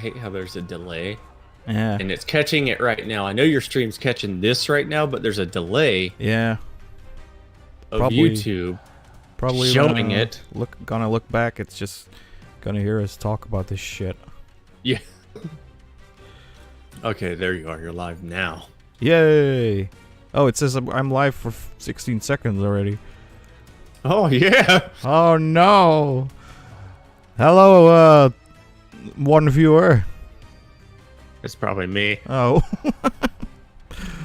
hate how there's a delay. Yeah. And it's catching it right now. I know your stream's catching this right now, but there's a delay Yeah. of Probably- YouTube Probably showing it. Gonna look back. It's just gonna hear us talk about this shit. Yeah. Okay, there you are. You're live now. Yay! Oh, it says I'm live for 16 seconds already. Oh, yeah. Oh no! Hello, one viewer. It's probably me. Oh.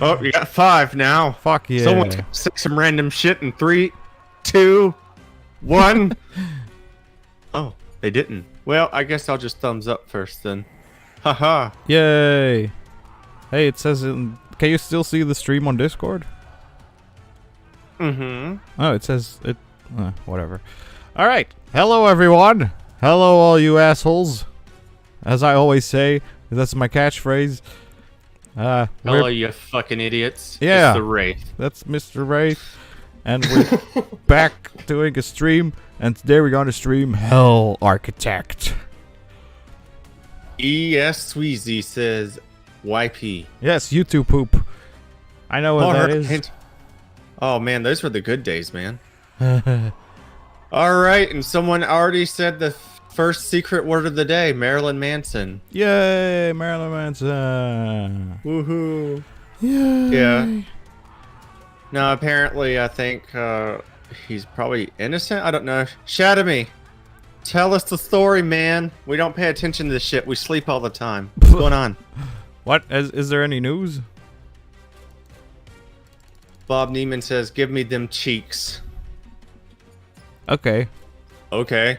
Oh, you got 5 now. Fuck yeah. Someone's gonna say some random shit in 3, 2, 1. Oh, they didn't. Well, I guess I'll just thumbs up first then. Haha. Yay! Hey, it says can you still see the stream on Discord? Mm-hmm. Oh, it says it. Whatever. All right. Hello, everyone. Hello, all you assholes. As I always say, that's my catchphrase. Hello, you fucking idiots. Yeah. It's the Wraith. That's Mr. Wraith, and we're back doing a stream. And today we're going to stream Hell Architect. E.S. Sweezy says YP. Yes, YouTube poop. I know what that is. Oh man, those were the good days, man. All right, and someone already said the first secret word of the day, Marilyn Manson. Yay, Marilyn Manson. Woohoo. Yay. Yeah. No, apparently I think he's probably innocent. I don't know. Shadamy, tell us the story, man. We don't pay attention to this shit. We sleep all the time. What's going on? What? Is there any news? Bob Neiman says, give me them cheeks. Okay. Okay.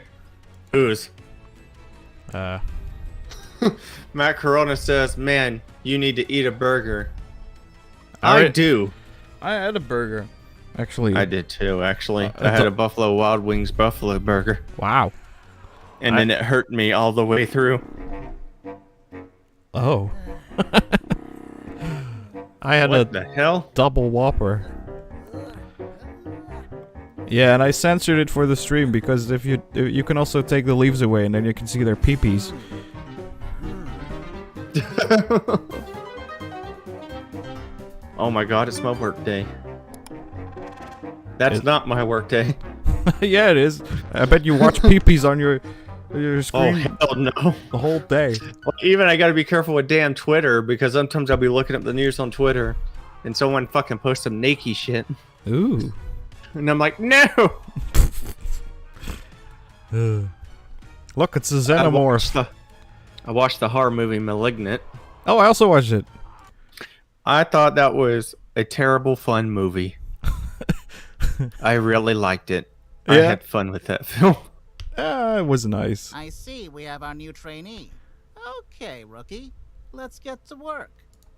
Whose? Matt Corona says, man, you need to eat a burger. I do. I had a burger. Actually. I did too, actually. I had a Buffalo Wild Wings buffalo burger. Wow. And then it hurt me all the way through. Oh. I had What the hell? double Whopper. Yeah, and I censored it for the stream because if you can also take the leaves away and then you can see their peepees. Oh my god, it's my work day. That's not my work day. Yeah, it is. I bet you watch peepees on your screen Oh hell no. the whole day. Well, even I gotta be careful with damn Twitter because sometimes I'll be looking up the news on Twitter and someone fucking posts some naked shit. Ooh. And I'm like, no! Look, it's a xenomorph. I watched the horror movie Malignant. Oh, I also watched it. I thought that was a terrible fun movie. I really liked it. I Yeah. had fun with that film. It was nice. I see we have our new trainee. Okay, rookie. Let's get to work.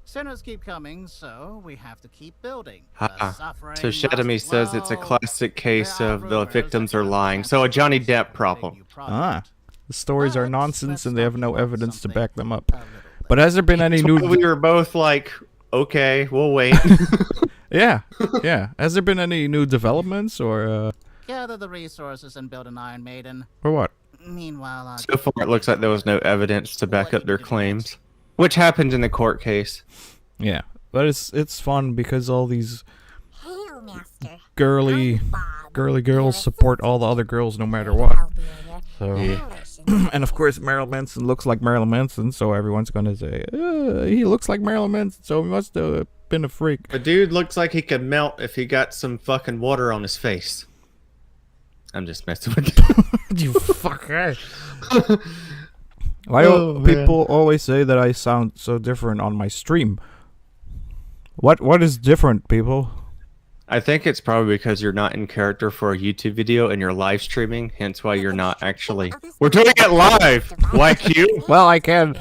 Sinners keep coming, so we have to keep building. The suffering So Shadamy must says it's a flow. classic case There are of the rumors victims that are you're lying. So a Johnny planning Depp a problem. new Ah. project. The stories are But nonsense let's and they have talk no about evidence to something back them up. a little But has there been any So new... we were both like, okay, we'll wait. Yeah, yeah. Has there been any new developments or Gather the resources and build an Iron Maiden. what? Meanwhile, So far, it looks like there was no evidence to back up their claims, which happened in the court case. Yeah, but it's fun because all these Hail, Master. girly I'm Bob. girls Your support all the other girls no matter what. Arboria. So, Coalition. and of course Marilyn Manson looks like Marilyn Manson, so everyone's gonna say he looks like Marilyn Manson, so he must have been a freak. The dude looks like he could melt if he got some fucking water on his face. I'm just messing with you. You fucker. Why Oh, do man. people always say that I sound so different on my stream? What is different, people? I think it's probably because you're not in character for a YouTube video and you're live streaming, hence why you're not actually. We're doing it live! YQ! Well, I can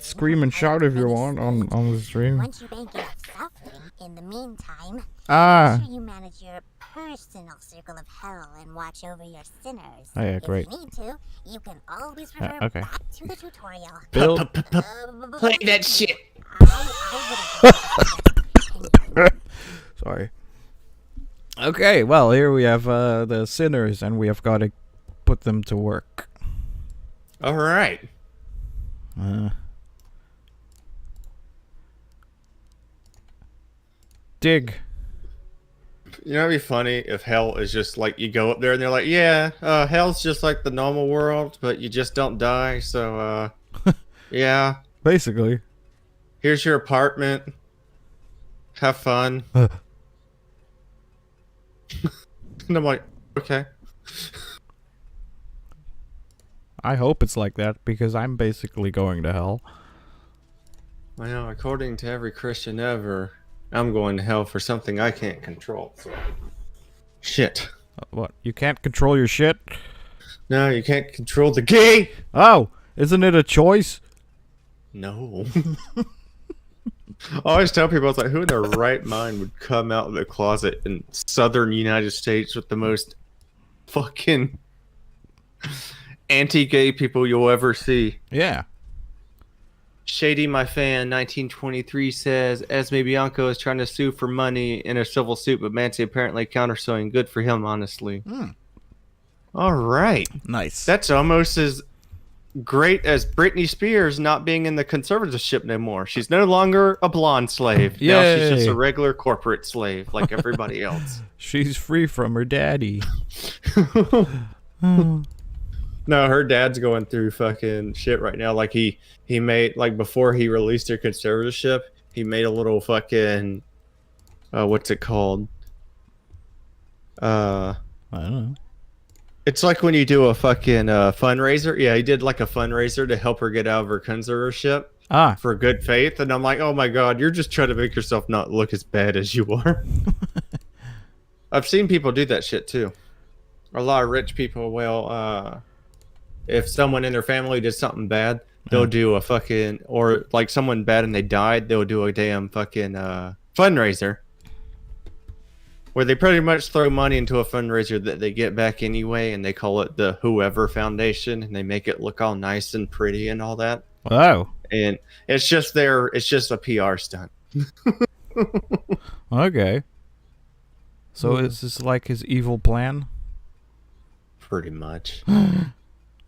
scream and shout if you want on the stream. Once you bank enough suffering, in the meantime, Ah. make sure you manage your personal circle of hell and watch over your sinners. Oh, yeah, great. If you need to, you can always refer okay. back to the tutorial. Bill. Play that shit! Sorry. Okay, well, here we have the sinners, and we have got to put them to work. Alright. Dig. You know, it'd be funny if hell is just like you go up there and they're like, yeah, hell's just like the normal world, but you just don't die. So, yeah, Basically. here's your apartment. Have fun. And I'm like, okay. I hope it's like that because I'm basically going to hell. I know, according to every Christian ever, I'm going to hell for something I can't control. So. Shit. What? You can't control your shit? No, you can't control the gay. Oh, isn't it a choice? No. I always tell people, I was like, who in their right mind would come out of the closet in southern United States with the most fucking anti-gay people you'll ever see? Yeah. Shady My Fan 1923 says, Esme Bianco is trying to sue for money in a civil suit, but Mancy apparently countersuing. Good for him, honestly. All right. Nice. That's almost as great as Britney Spears not being in the conservatorship no more. She's no longer a blonde slave. Now she's just Yay. a regular corporate slave like everybody else. She's free from her daddy. No, her dad's going through fucking shit right now. Like he made, like, before he released her conservatorship, he made a little fucking what's it called? I don't know. It's like when you do a fucking fundraiser. Yeah, he did like a fundraiser to help her get out of her conservatorship for good faith. And I'm like, oh my god, you're just trying to make yourself not look as bad as you are. I've seen people do that shit too. A lot of rich people will, if someone in their family did something bad, they'll do a fucking, or like someone bad and they died, they'll do a damn fucking fundraiser. Where they pretty much throw money into a fundraiser that they get back anyway, and they call it the Whoever Foundation, and they make it look all nice and pretty and all that. Oh. And it's just a PR stunt. Okay. So is this like his evil plan? Pretty much.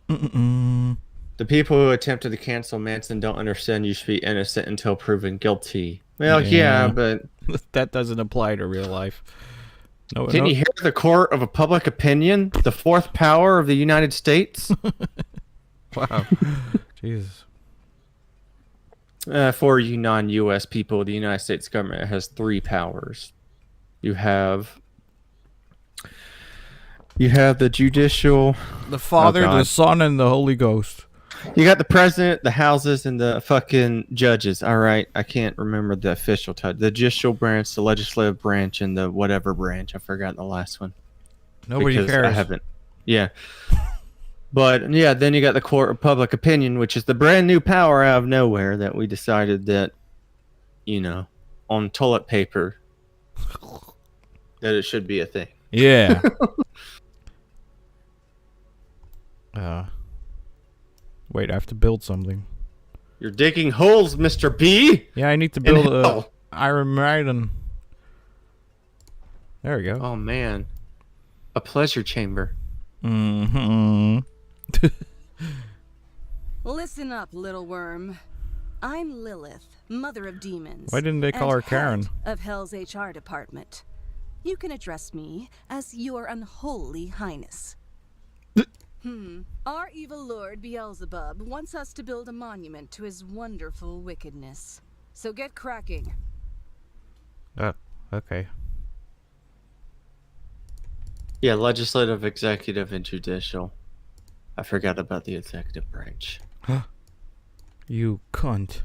Mm-mm. The people who attempted to cancel Manson don't understand you should be innocent until proven guilty. Well, yeah, but That doesn't apply to real life. No, can no. you hear the court of a public opinion? The fourth power of the United States? Wow. Jesus. For you non-U.S. people, the United States government has three powers. You have the judicial, The Father, God. the Son, and the Holy Ghost. you got the president, the houses, and the fucking judges. All right, I can't remember the official title. The judicial branch, the legislative branch, and the whatever branch. I forgot the last one. Nobody Because cares. I haven't. Yeah. But yeah, then you got the court of public opinion, which is the brand new power out of nowhere that we decided that, you know, on toilet paper, that it should be a thing. Yeah. Wait, I have to build something. You're digging holes, Mr. B. Yeah, I need to build a hell. Iron Maiden. There we go. Oh man, a pleasure chamber. Mm-hmm. Listen up, little worm. I'm Lilith, mother of demons. Why didn't they call and her Karen? head of Hell's HR department. You can address me as your unholy highness. Our evil lord Beelzebub wants us to build a monument to his wonderful wickedness. So get cracking. Okay. Yeah, legislative, executive, and judicial. I forgot about the executive branch. You cunt.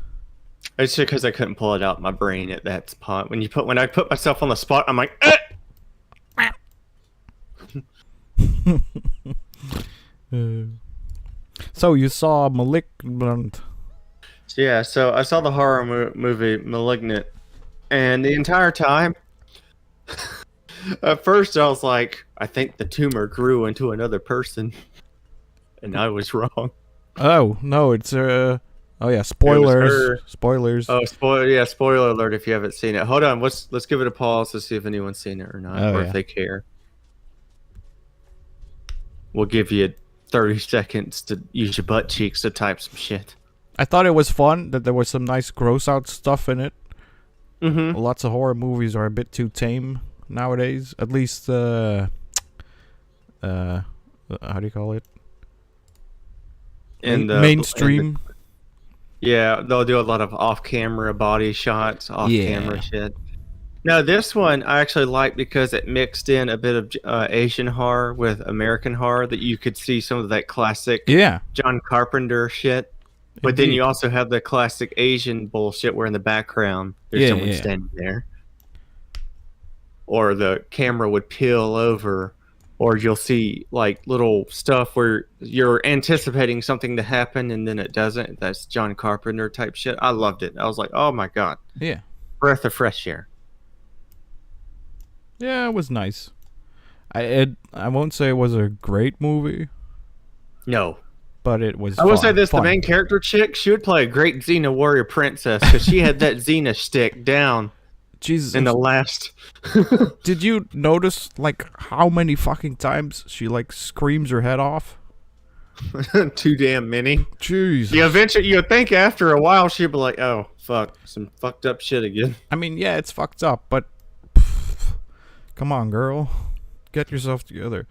It's because I couldn't pull it out of my brain at that spot. When I put myself on the spot, I'm like, eh! So you saw Malignant. Yeah, so I saw the horror movie Malignant, and the entire time, at first I was like, I think the tumor grew into another person, and I was wrong. Oh no, it's oh yeah, her. spoilers. Spoilers. Oh, spoiler alert if you haven't seen it. Hold on, let's give it a pause to see if anyone's seen it or not, Oh, or yeah. if they care. We'll give you 30 seconds to use your butt cheeks to type some shit. I thought it was fun that there was some nice gross out stuff in it. Mm-hmm. Lots of horror movies are a bit too tame nowadays. At least how do you call it? And mainstream. Yeah, they'll do a lot of off-camera body shots, off-camera shit. No, this one I actually like because it mixed in a bit of Asian horror with American horror, that you could see some of that classic John Carpenter shit. But then you also have the classic Asian bullshit where in the background there's someone standing there. Or the camera would peel over, or you'll see like little stuff where you're anticipating something to happen and then it doesn't. That's John Carpenter type shit. I loved it. I was like, oh my God. Yeah. Breath of fresh air. Yeah, it was nice. I won't say it was a great movie. No. But it was I will say fun. this, the main character chick, she would play a great Xena warrior princess because she had that Xena stick down. Jesus. In the last... Did you notice, like, how many fucking times she, like, screams her head off? Too damn many. Jesus. Yeah, eventually, you'd think after a while she'd be like, oh, fuck, some fucked up shit again. I mean, yeah, it's fucked up, but... Come on, girl. Get yourself together.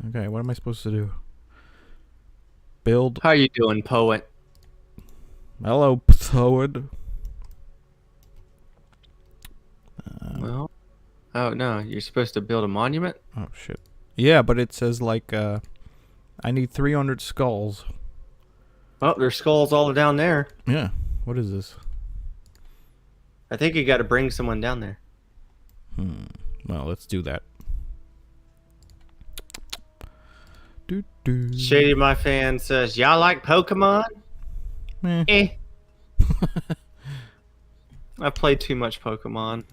Okay, what am I supposed to do? Build. How you doing, poet? Hello, poet. Well, oh no, you're supposed to build a monument? Oh, shit. Yeah, but it says, like, I need 300 skulls. Oh, there's skulls all down there. Yeah. What is this? I think you got to bring someone down there. Well, let's do that. Shady My Fan says, y'all like Pokemon? Eh. I've played too much Pokemon.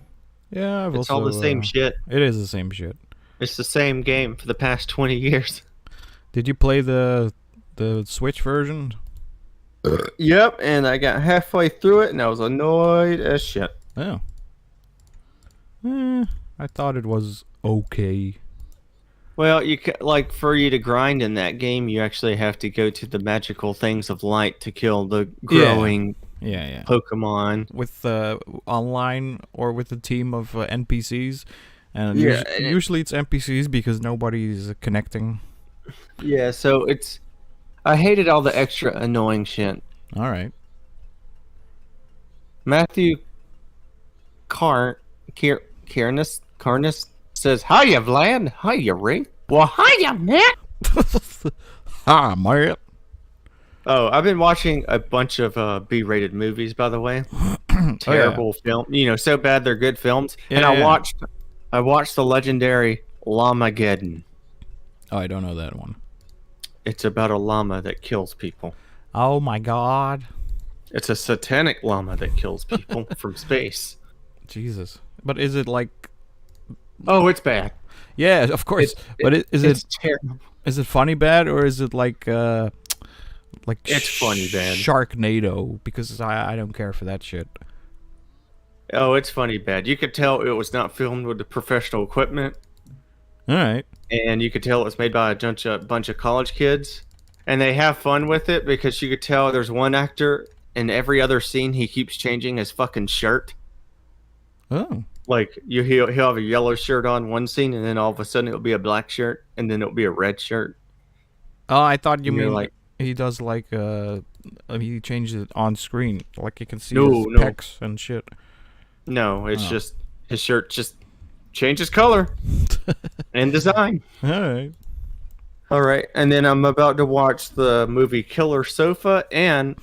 Yeah, it's all the same shit. It is the same shit. It's the same game for the past 20 years. Did you play the Switch version? Yep, and I got halfway through it and I was annoyed as shit. Oh. I thought it was okay. Well, like for you to grind in that game, you actually have to go to the magical things of light to kill the growing Pokemon with online or with a team of NPCs, and usually it's NPCs because nobody's connecting. Yeah, so I hated all the extra annoying shit. All right. Matthew Carnus says, hiya, Vlad. Hiya, Ray. Well, hiya, Matt. Hi, Matt. Oh, I've been watching a bunch of B-rated movies, by the way. Terrible film. You know, so bad they're good films. Yeah, and I watched the legendary Llamageddon. Oh, I don't know that one. It's about a llama that kills people. Oh, my God. It's a satanic llama that kills people from space. Jesus. But is it like... Oh, it's bad. Yeah, of course. It's terrible. Is it funny bad, or is it like it's funny bad. Sharknado? Because I don't care for that shit. Oh, it's funny bad. You could tell it was not filmed with the professional equipment. All right. And you could tell it was made by a bunch of college kids. And they have fun with it because you could tell there's one actor in every other scene he keeps changing his fucking shirt. Oh. Like he'll have a yellow shirt on one scene, and then all of a sudden it'll be a black shirt, and then it'll be a red shirt. Oh, I thought you mean like he does like he changes it on screen, like you can see his pecs and shit. No, it's just his shirt just changes color and design. All right, and then I'm about to watch the movie Killer Sofa, and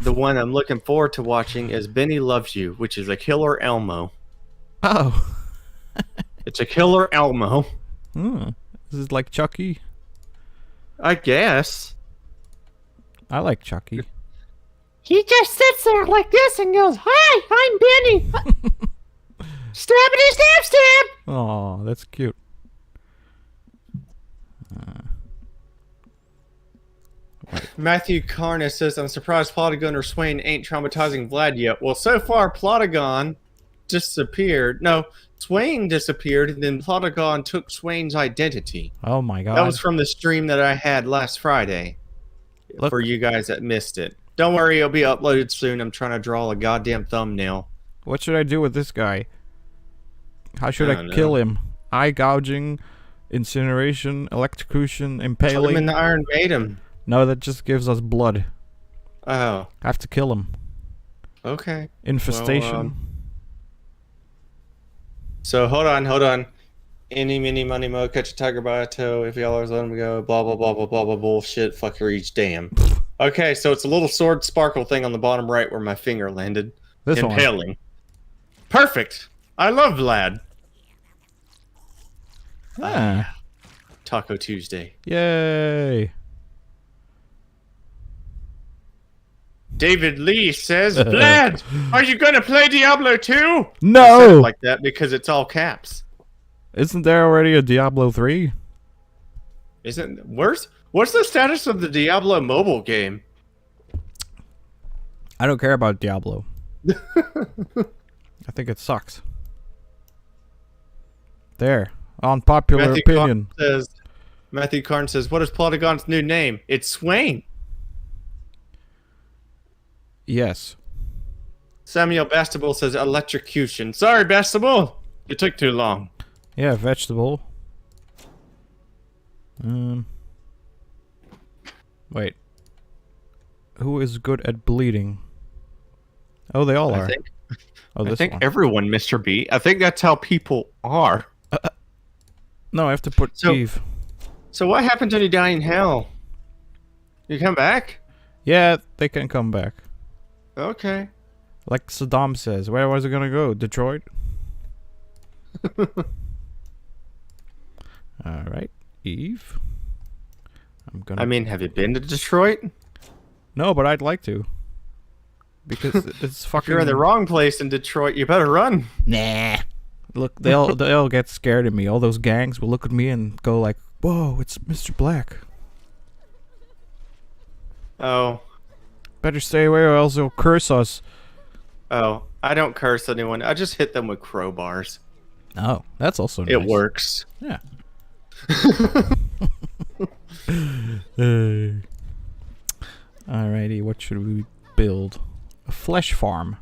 the one I'm looking forward to watching is Benny Loves You, which is a Killer Elmo. Oh. It's a Killer Elmo. This is like Chucky? I guess. I like Chucky. He just sits there like this and goes, "Hi, I'm Benny." Stabbity stab stab. Oh, that's cute. Matthew Carnus says, I'm surprised Plotagon or Swain ain't traumatizing Vlad yet. Well, so far, Plotagon disappeared. No, Swain disappeared, and then Plotagon took Swain's identity. Oh my God. That was from the stream that I had last Friday. Look. for you guys that missed it. Don't worry, it'll be uploaded soon. I'm trying to draw a goddamn thumbnail. What should I do with this guy? How should I I don't kill know. him? Eye gouging, incineration, electrocution, Put him impaling. in the Iron Maiden. No, that just gives us blood. Oh, I have to kill him. okay. Infestation. Well, So hold on. Any, mini, money, mo, catch a tiger by a toe. If y'all always let him go, blah, blah, blah, blah, blah, blah, bullshit, fuck your each damn. Okay, so it's a little sword sparkle thing on the bottom right where my finger landed. This one. Impaling. Perfect. I love Vlad. Ah. Taco Tuesday. Yay. David Lee says, Vlad, are you gonna play Diablo 2? I said it No! like that because it's all caps. Isn't there already a Diablo 3? What's the status of the Diablo mobile game? I don't care about Diablo. I think it sucks. There. Unpopular opinion. Matthew Karn says, what is Plotagon's new name? It's Swain. Yes. Samuel Bastable says electrocution. Sorry, Bastable. It took too long. Yeah, vegetable. Wait. Who is good at bleeding? Oh, they all are. Oh, I this think one. everyone, Mr. B. I think that's how people are. No, I have to put So- Eve. So what happens when you die in hell? You come back? Yeah, they can come back. Okay. Like Saddam says. Where was it gonna go? Detroit? Alright. Eve. I'm gonna... I mean, have you been to Detroit? No, but I'd like to. Because it's If fucking... you're in the wrong place in Detroit, you better run. Nah. Look, they'll get scared of me. All those gangs will look at me and go like, "Whoa, it's Mr. Black. Oh. Better stay away or else they'll curse us." Oh. I don't curse anyone. I just hit them with crowbars. Oh, that's also nice. It works. Yeah. Alrighty, what should we build? A flesh farm.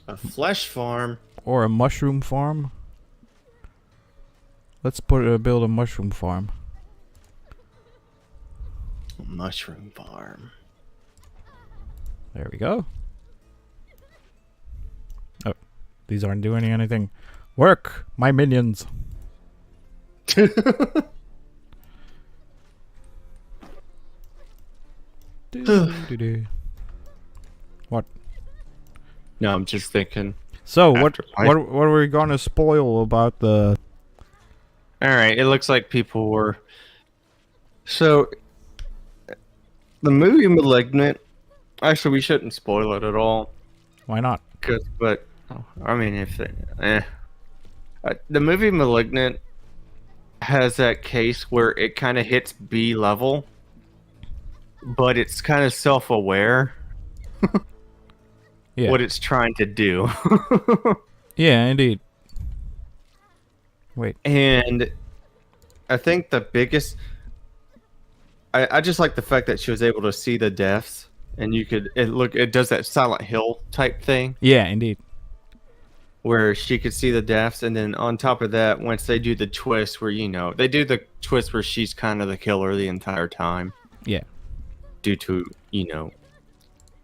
A flesh farm. Or a mushroom farm? Let's build a mushroom farm. Mushroom farm. There we go. Oh, these aren't doing anything. Work, my minions. What? No, I'm just thinking. So what Afterlife. what are we gonna spoil about the... Alright, it looks like people were... So, the movie Malignant... Actually, we shouldn't spoil it at all. Why not? But, I mean, if... the movie Malignant has that case where it kind of hits B level, but it's kind of self-aware Yeah. what it's trying to do. Yeah, indeed. Wait. And I think the biggest... I just like the fact that she was able to see the deaths, and you could... It does that Silent Hill type thing, Yeah, indeed. where she could see the deaths, and then on top of that, once they do the twist where, they do the twist where she's kind of the killer the entire time. Yeah. Due to,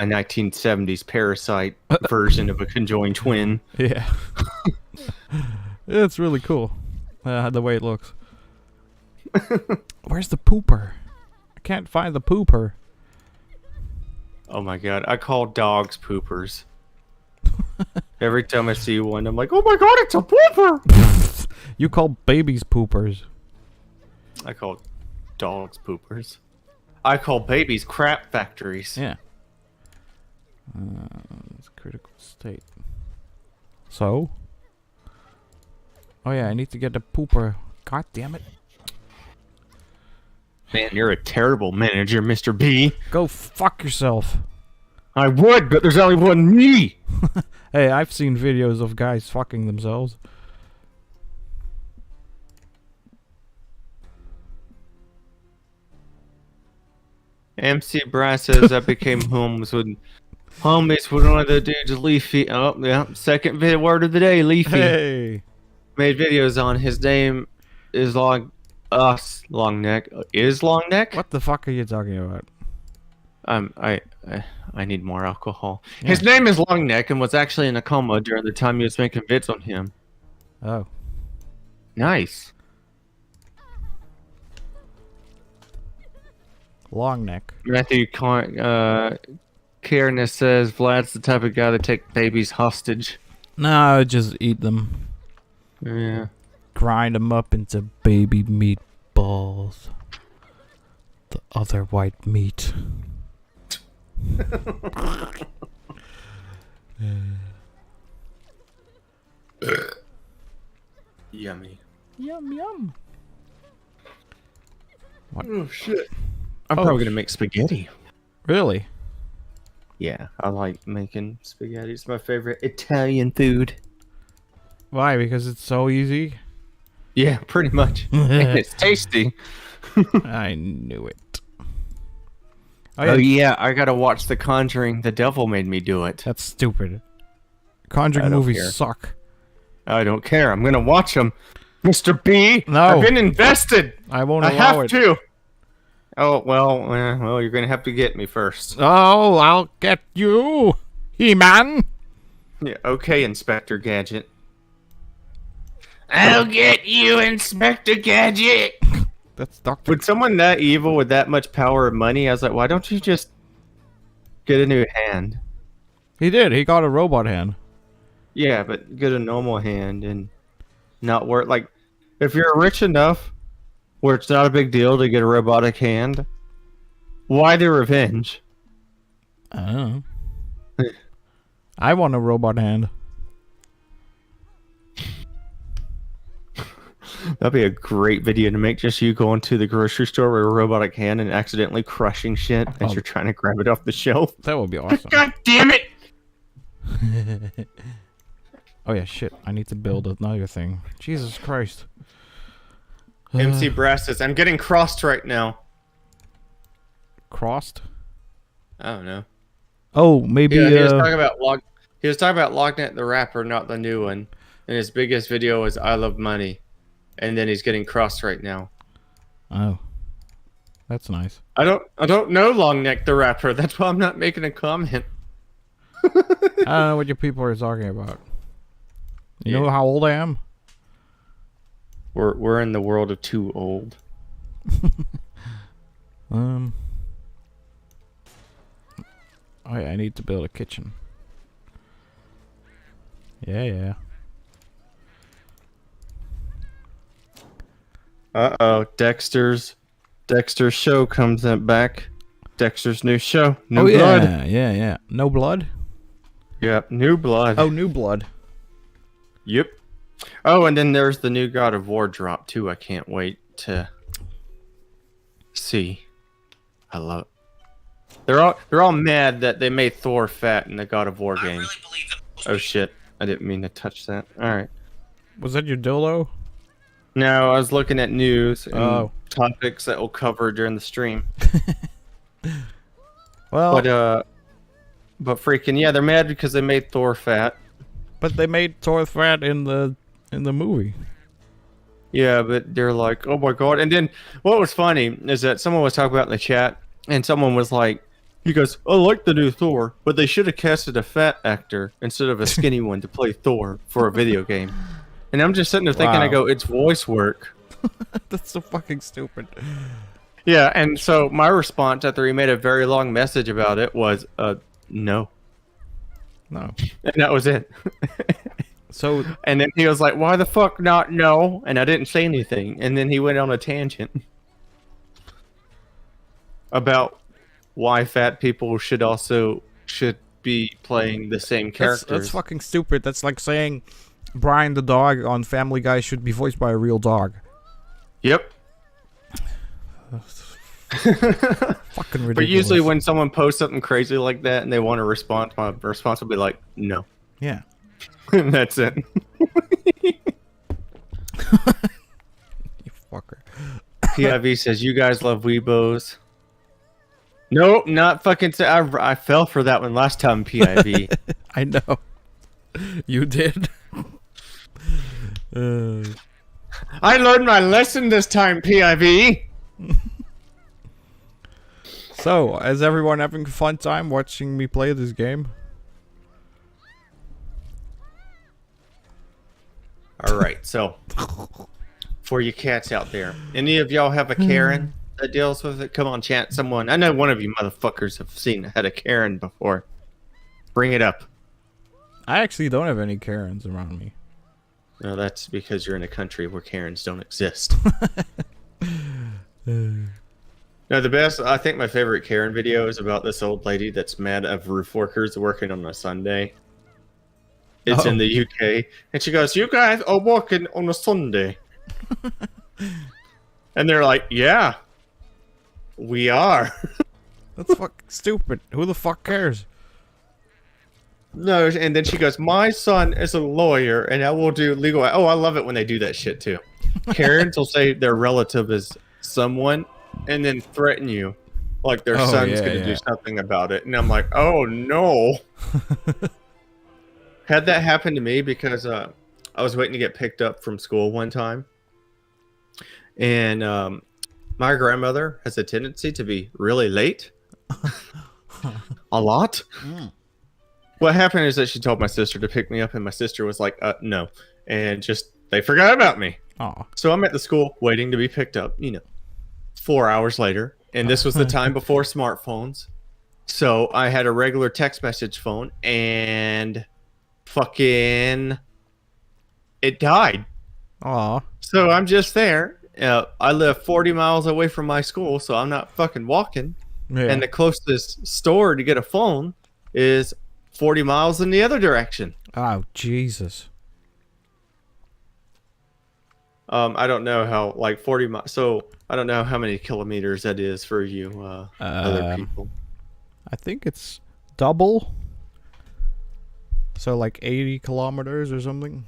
a 1970s Parasite version of a conjoined twin. Yeah. It's really cool. The way it looks. Where's the pooper? I can't find the pooper. Oh my god, I call dogs poopers. Every time I see one, I'm like, oh my god, it's a pooper! You call babies poopers. I call dogs poopers. I call babies crap factories. Yeah. It's critical state. So? Oh yeah, I need to get the pooper. God damn it. Man, you're a terrible manager, Mr. B. Go fuck yourself. I would, but there's only one me! Hey, I've seen videos of guys fucking themselves. MC Brian says I became homies with one of the dudes, Leafy. Oh, yeah. Second word of the day, Leafy. Hey. Made videos on. His name is Long Neck. Is Long Neck? What the fuck are you talking about? I need more alcohol. Yeah. His name is Long Neck and was actually in a coma during the time he was making vids on him. Oh. Nice. Long neck. Matthew Kiernan says Vlad's the type of guy to take babies hostage. No, just eat them. Yeah. Grind them up into baby meatballs. The other white meat. Yummy. Yum yum. What? Oh shit. I'm probably gonna make spaghetti. Really? Yeah, I like making spaghetti. It's my favorite Italian food. Why? Because it's so easy? Yeah, pretty much. And it's tasty. I knew it. Oh yeah, I gotta watch The Conjuring. The devil made me do it. That's stupid. Conjuring I don't movies care. suck. I don't care. I'm gonna watch them. Mr. B, No. I've been invested. I won't I allow have it. to. Oh well, you're gonna have to get me first. Oh, I'll get you, He-Man. Yeah, okay, Inspector Gadget. I'll get you, Inspector Gadget. That's Doctor. With someone that evil with that much power and money, I was like, why don't you just get a new hand? He did. He got a robot hand. Yeah, but get a normal hand and not work. Like, if you're rich enough where it's not a big deal to get a robotic hand, why the revenge? I don't know. I want a robot hand. That'd be a great video to make. Just you going to the grocery store with a robotic hand and accidentally crushing shit as Oh. you're trying to grab it off the shelf. That would be awesome. God damn it! Oh yeah, shit. I need to build another thing. Jesus Christ. MC Brass says, I'm getting crossed right now. Crossed? I don't know. Oh, maybe. Yeah, he was talking about Lognet the rapper, not the new one. And his biggest video was I Love Money. And then he's getting crossed right now. Oh, that's nice. I don't know Longneck the rapper. That's why I'm not making a comment. I don't know what you people are talking about. You know how old I am? We're in the world of too old. Oh yeah, I need to build a kitchen. Yeah. Uh-oh, Dexter's show comes back. Dexter's new show. New oh blood. yeah. No blood? Yep, new blood. Oh, new blood. Yep. Oh, and then there's the new God of War drop too. I can't wait to see. I love it. They're all mad that they made Thor fat in the God of War game. Oh shit. I didn't mean to touch that. Alright. Was that your dildo? No, I was looking at news and Oh. topics that we'll cover during the stream. Well, But freaking yeah, they're mad because they made Thor fat. but they made Thor fat in the movie. Yeah, but they're like, oh my god. And then what was funny is that someone was talking about in the chat, and someone was like, he goes, I like the new Thor, but they should have casted a fat actor instead of a skinny one to play Thor for a video game. And I'm just sitting there thinking, Wow. I go, it's voice work. That's so fucking stupid. Yeah, and so my response after he made a very long message about it was, no. No. And that was it. So And then he was like, why the fuck not no? And I didn't say anything. And then he went on a tangent about why fat people should be playing the same characters. that's fucking stupid. That's like saying Brian the dog on Family Guy should be voiced by a real dog. Yep. Fucking ridiculous. But usually when someone posts something crazy like that and they want to respond, my response will be like, no. Yeah. And that's it. You fucker. PIV says, you guys love Weebos. Nope, not fucking. I fell for that one last time, PIV. I know. You did. I learned my lesson this time, PIV. So, is everyone having a fun time watching me play this game? All right, so for you cats out there, any of y'all have a Karen that deals with it? Come on, chat. Someone. I know one of you motherfuckers have had a Karen before. Bring it up. I actually don't have any Karens around me. No, that's because you're in a country where Karens don't exist. No, the best, I think my favorite Karen video is about this old lady that's mad at roof workers working on a Sunday. It's in the UK. And she goes, "You guys are working on a Sunday." And they're like, "Yeah, we are." That's fucking stupid. Who the fuck cares? No, and then she goes, "My son is a lawyer and I will do legal." Oh, I love it when they do that shit too. Karens will say their relative is someone and then threaten you like their son's going to do something about it. And I'm like, "Oh no." Had that happen to me because I was waiting to get picked up from school one time. And my grandmother has a tendency to be really late. A lot. What happened is that she told my sister to pick me up, and my sister was like, no. And just, they forgot about me. Aw. So I'm at the school waiting to be picked up, 4 hours later. And this was the time before smartphones. So I had a regular text message phone, and fucking it died. Aw. So I'm just there. I live 40 miles away from my school, so I'm not fucking walking. Yeah. And the closest store to get a phone is 40 miles in the other direction. Oh, Jesus. I don't know how, 40 miles. So I don't know how many kilometers that is for you other people. I think it's double. So like 80 kilometers or something?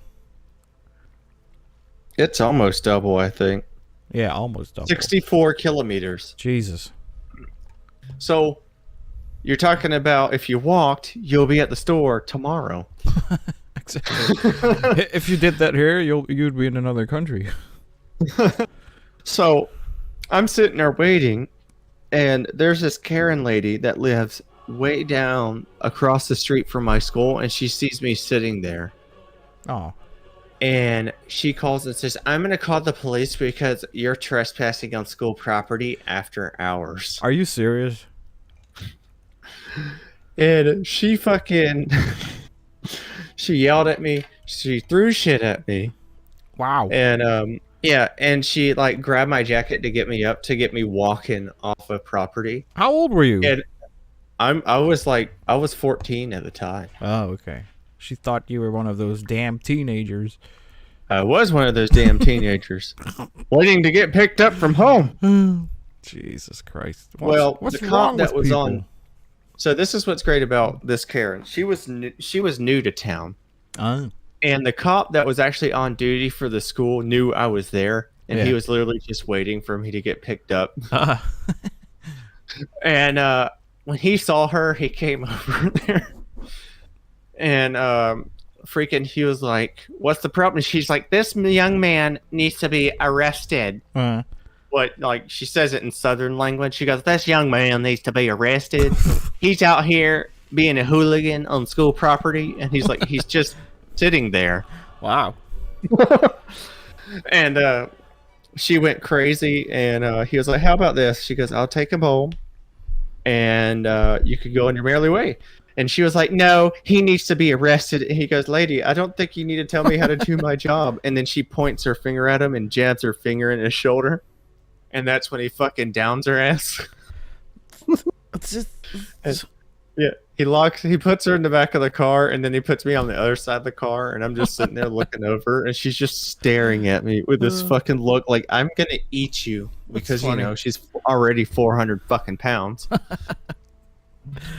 It's almost double, I think. Yeah, almost double. 64 kilometers. Jesus. So you're talking about if you walked, you'll be at the store tomorrow. Exactly. If you did that here, you'd be in another country. So I'm sitting there waiting, and there's this Karen lady that lives way down across the street from my school, and she sees me sitting there. Oh. And she calls and says, "I'm going to call the police because you're trespassing on school property after hours." Are you serious? And she fucking... she yelled at me. She threw shit at me. Wow. And, yeah, and she, grabbed my jacket to get me up, to get me walking off of property. How old were you? And I was 14 at the time. Oh, okay. She thought you were one of those damn teenagers. I was one of those damn teenagers waiting to get picked up from home. Jesus Christ. What's the cop that was people? on? So this is what's great about this Karen. She was new to town. Oh. And the cop that was actually on duty for the school knew I was there, and he was literally just waiting for me to get picked up. And when he saw her, he came over there. And freaking, he was like, "What's the problem?" And she's like, "This young man needs to be arrested." She says it in Southern language. She goes, "This young man needs to be arrested. He's out here being a hooligan on school property." And he's like, he's just sitting there. Wow. And she went crazy, and he was like, "How about this?" She goes, "I'll take him home, and you could go on your merry way." And she was like, "No, he needs to be arrested." And he goes, "Lady, I don't think you need to tell me how to do my job." And then she points her finger at him and jabs her finger in his shoulder. And that's when he fucking downs her ass. Yeah, he puts her in the back of the car, and then he puts me on the other side of the car, and I'm just sitting there looking over, and she's just staring at me with this fucking look like I'm gonna eat you, because she's already 400 fucking pounds.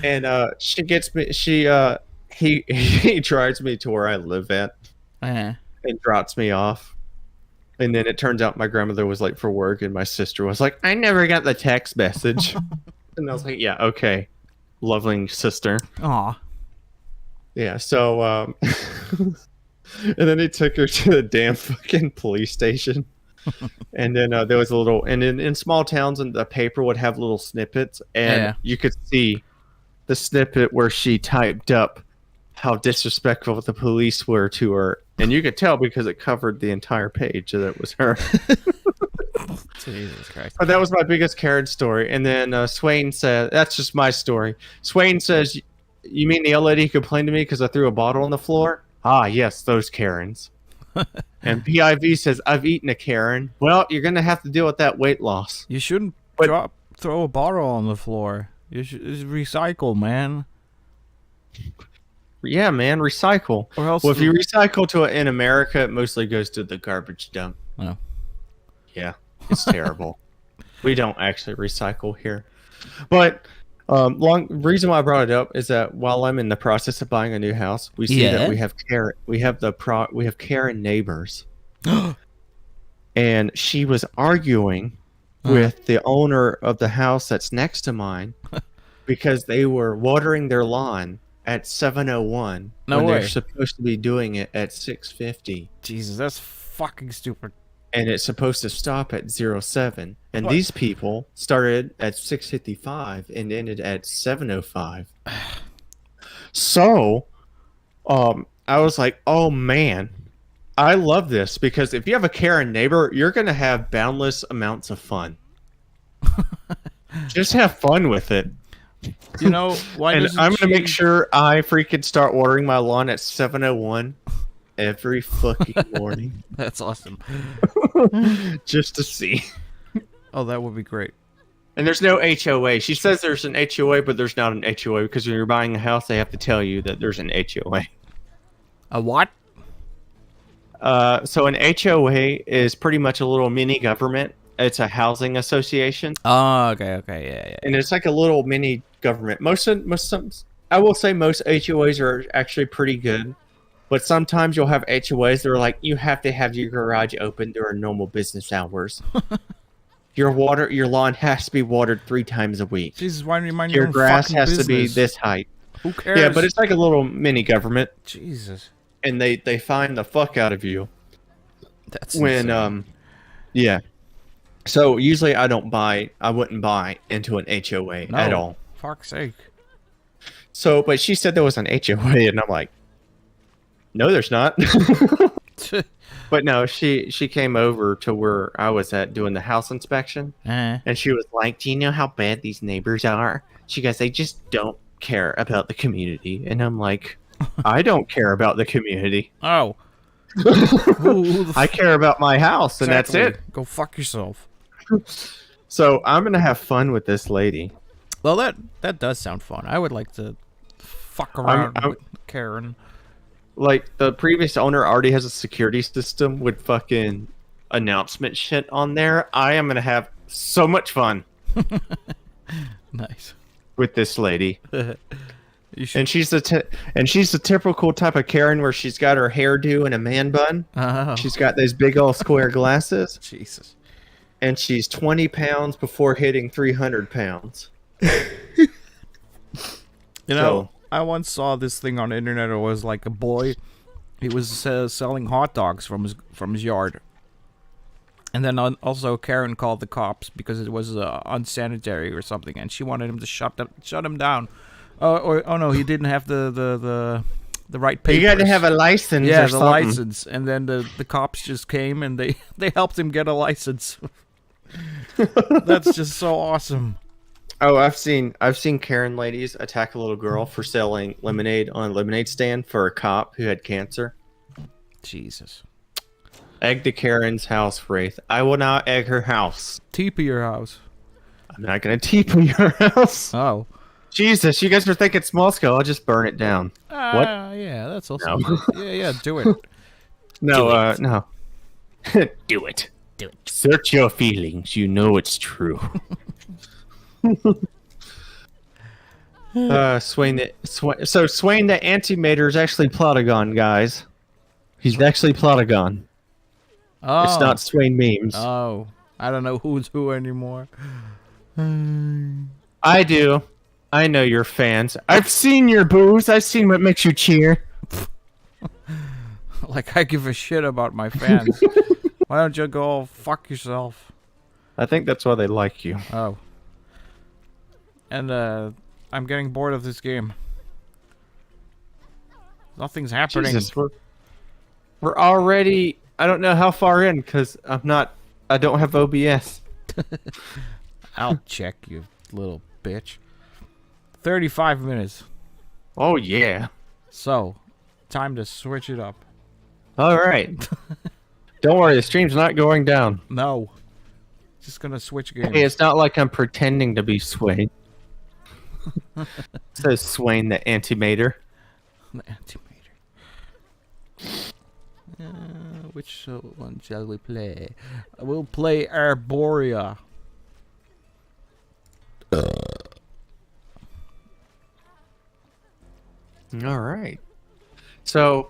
And she gets me. He drives me to where I live at, and drops me off. And then it turns out my grandmother was late for work, and my sister was like, "I never got the text message." And I was like, yeah, okay, lovely sister. Aw. Yeah, so and then they took her to the damn fucking police station. And then there was a little, and in small towns, and the paper would have little snippets, and Yeah. you could see the snippet where she typed up how disrespectful the police were to her, and you could tell because it covered the entire page that it was her. Jesus Christ. But that was my biggest Karen story. And then Swain said, "That's just my story." Swain says, "You mean the old lady who complained to me because I threw a bottle on the floor?" Ah, yes, those Karens. And PIV says, "I've eaten a Karen." Well, you're gonna have to deal with that weight loss. You shouldn't But- throw a bottle on the floor. You should recycle, man. Yeah, man, recycle. Or else Well, if you recycle in America, it mostly goes to the garbage dump. Oh. Yeah, it's terrible. We don't actually recycle here. But reason why I brought it up is that while I'm in the process of buying a new house, we see Yeah. that we have Karen neighbors. And she was arguing with the owner of the house that's next to mine because they were watering their lawn at 7:01 No when way. they're supposed to be doing it at 6:50. Jesus, that's fucking stupid. And it's supposed to stop at 07. And What? these people started at 6:55 and ended at 7:05. So, I was like, oh man, I love this because if you have a Karen neighbor, you're going to have boundless amounts of fun. Just have fun with it. You know, why And doesn't I'm going to make she- sure I freaking start watering my lawn at 7:01 every fucking morning That's awesome. just to see. Oh, that would be great. And there's no HOA. She says there's an HOA, but there's not an HOA because when you're buying a house, they have to tell you that there's an HOA. A what? So an HOA is pretty much a little mini government. It's a housing association, Oh, okay, yeah. and it's like a little mini government. I will say most HOAs are actually pretty good, but sometimes you'll have HOAs that are like you have to have your garage open during normal business hours. Your lawn has to be watered 3 times a week. Jesus, why don't you mind Your your own grass fucking has to be business? this height. Who cares? Yeah, but it's like a little mini government, Jesus. and they find the fuck out of you That's when insane. yeah. So usually I wouldn't buy into an HOA No, at all. Fuck's sake. So, but she said there was an HOA, and I'm like, no, there's not. But no, she came over to where I was at doing the house inspection, and she was like, "Do you know how bad these neighbors are?" She goes, "They just don't care about the community," and I'm like, "I don't care about the community. Oh. Who the I care about my house, and that's Exactly. it." Go fuck yourself. So I'm gonna have fun with this lady. Well, that does sound fun. I would like to fuck around I'm- with Karen. Like the previous owner already has a security system with fucking announcement shit on there. I am gonna have so much fun Nice. with this lady. You should. And she's the typical type of Karen where she's got her hairdo in a man bun. Oh, She's got those big old square glasses, Jesus. and she's 20 pounds before hitting 300 pounds. You know, So- I once saw this thing on the internet. It was like a boy. He was selling hot dogs from his yard. And then also Karen called the cops because it was unsanitary or something, and she wanted him to shut him down. Oh no, he didn't have the right papers. You got to have a license yeah, or the something. license, and then the cops just came and they helped him get a license. That's just so awesome. Oh, I've seen Karen ladies attack a little girl for selling lemonade on a lemonade stand for a cop who had cancer. Jesus. Egg the Karen's house, Wraith. I will not egg her house. TP your house. I'm not gonna TP your house. Oh. Jesus, you guys were thinking small scale. I'll just burn it down. What? Yeah, that's also No. yeah, do it. No, no. Do it. Do it. Search your feelings. You know it's true. Swain the Antimator is actually Plotagon, guys. He's actually Plotagon. Oh. It's not Swain memes. Oh. I don't know who's who anymore. I'm I do. I know you're fans. I've seen your booze. I've seen what makes you cheer. Like I give a shit about my fans. Why don't you go fuck yourself? I think that's why they like you. Oh. And I'm getting bored of this game. Nothing's happening. Jesus, we're already. I don't know how far in because I don't have OBS. I'll check, you little bitch. 35 minutes. Oh yeah. So, time to switch it up. All right. Don't worry, the stream's not going down. No. Just gonna switch games. Hey, it's not like I'm pretending to be Swain. Says Swain the Antimator. The Antimator. Which one shall we play? We'll play Arboria. All right. So,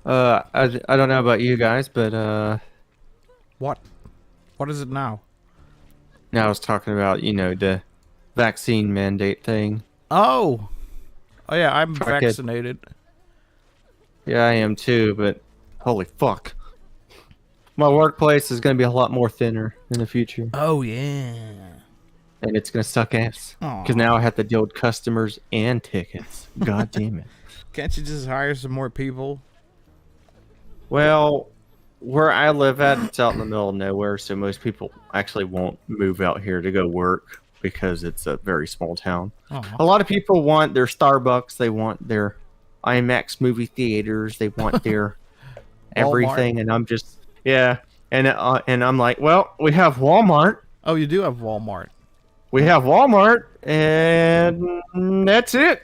I don't know about you guys, but What? What is it now? now I was talking about the vaccine mandate thing. Oh! Oh yeah, I'm Fuck it. vaccinated. Yeah, I am too, but holy fuck. My workplace is going to be a lot more thinner in the future, Oh yeah. and it's going to suck ass. Aw. Because now I have to deal with customers and tickets. God damn it. Can't you just hire some more people? Well, where I live at, it's out in the middle of nowhere, so most people actually won't move out here to go work because it's a very small town. Aw. A lot of people want their Starbucks, they want their IMAX movie theaters, they want their everything, and I'm just and I'm like, well, we have Walmart, Oh, you do have Walmart. and that's it.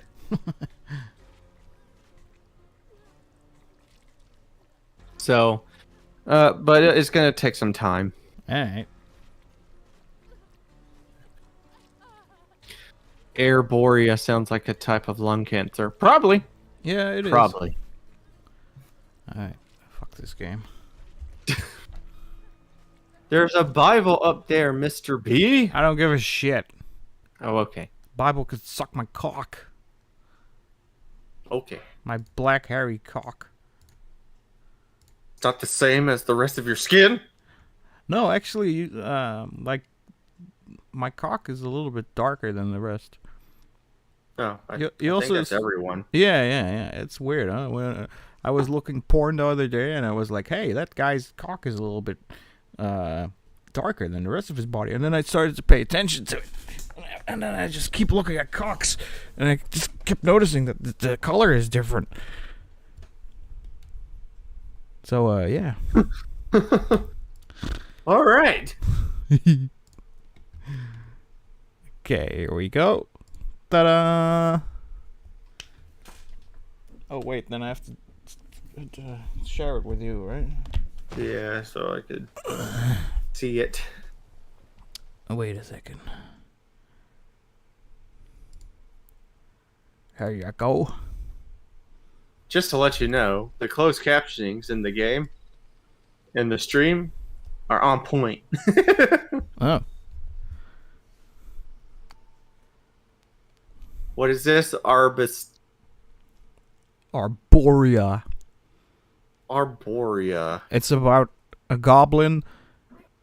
So, but it's gonna take some time. Alright. Arboria sounds like a type of lung cancer. Probably. Yeah, it is. Probably. Alright. Fuck this game. There's a Bible up there, Mr. B. I don't give a shit. Oh, okay. Bible could suck my cock. Okay. My black hairy cock. It's not the same as the rest of your skin. No, actually, like, my cock is a little bit darker than the rest. Oh, You I also think that's everyone. Yeah. It's weird, huh? When I was looking porn the other day, and I was like, "Hey, that guy's cock is a little bit darker than the rest of his body." And then I started to pay attention to it, and then I just keep looking at cocks, and I just kept noticing that the color is different. So, yeah. All right. Okay, here we go. Ta-da! Oh wait, then I have to share it with you, right? Yeah, so I could see it. Oh, wait a second. There you go. Just to let you know, the closed captionings in the game, in the stream, are on point. Oh. What is this? Arboria. Arboria. It's about a goblin,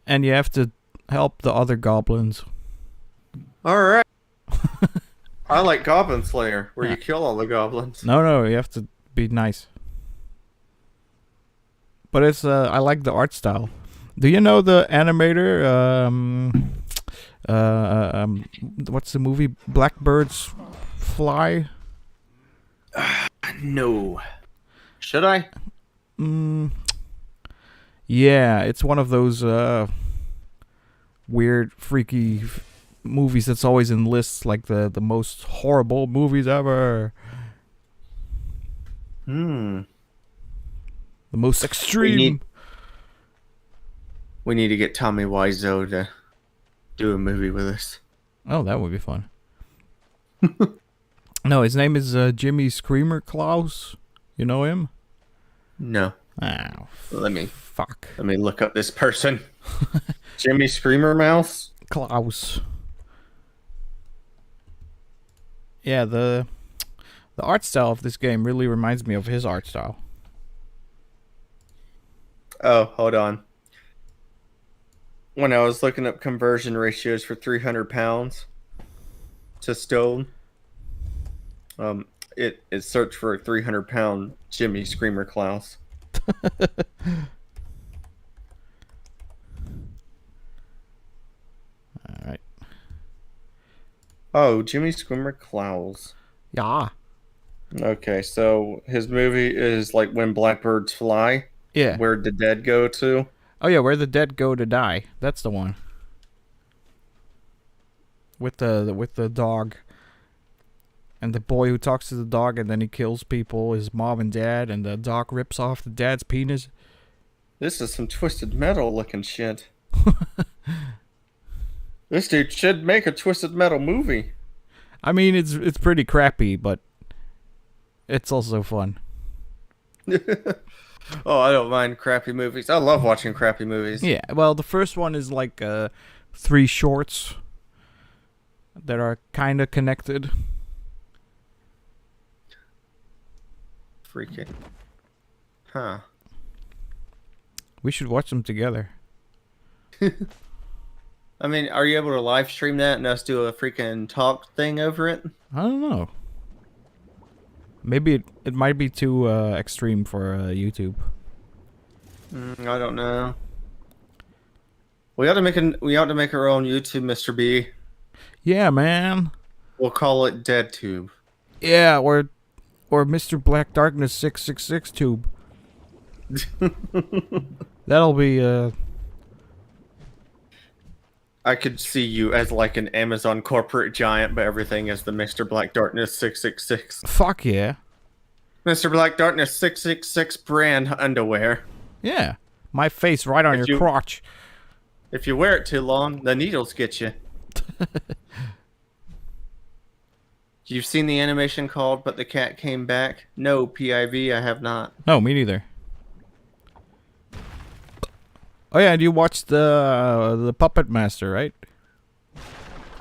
and you have to help the other goblins. All right. I like Goblin Slayer, where you kill all the goblins. No, you have to be nice. But it's I like the art style. Do you know the animator? What's the movie? Blackbirds Fly. No. Should I? Yeah, it's one of those weird, freaky movies that's always in lists, like the most horrible movies ever. The most extreme. We need to get Tommy Wiseau to do a movie with us. Oh, that would be fun. No, his name is Jimmy Screamer Klaus. You know him? No. Oh, Let me fuck. look up this person. Jimmy Screamer Mouse. Klaus. Yeah, the art style of this game really reminds me of his art style. Oh, hold on. When I was looking up conversion ratios for 300 pounds to stone, it searched for a 300-pound Jimmy Screamer Klaus. All right. Oh, Jimmy Screamer Klaus. Yeah. Okay, so his movie is like When Blackbirds Fly. Yeah. Where'd the dead go to? Oh yeah, where the dead go to die. That's the one. With the dog. And the boy who talks to the dog and then he kills people, his mom and dad, and the dog rips off the dad's penis. This is some Twisted Metal looking shit. This dude should make a Twisted Metal movie. I mean, it's pretty crappy, but it's also fun. Oh, I don't mind crappy movies. I love watching crappy movies. Yeah, well, the first one is like 3 shorts that are kind of connected. Freaking. Huh. We should watch them together. I mean, are you able to live stream that and us do a freaking talk thing over it? I don't know. Maybe it might be too extreme for YouTube. I don't know. We ought to make our own YouTube, Mr. B. Yeah, man. We'll call it DeadTube. Yeah, or Mr. Black Darkness 666 tube. That'll be I could see you as like an Amazon corporate giant, but everything is the Mr. Black Darkness 666. fuck yeah. Mr. Black Darkness 666 brand underwear. Yeah. My face right on If your you- crotch. If you wear it too long, the needles get you. You've seen the animation called But the Cat Came Back? No, PIV, I have not. No, me neither. Oh yeah, and you watched the Puppet Master, right?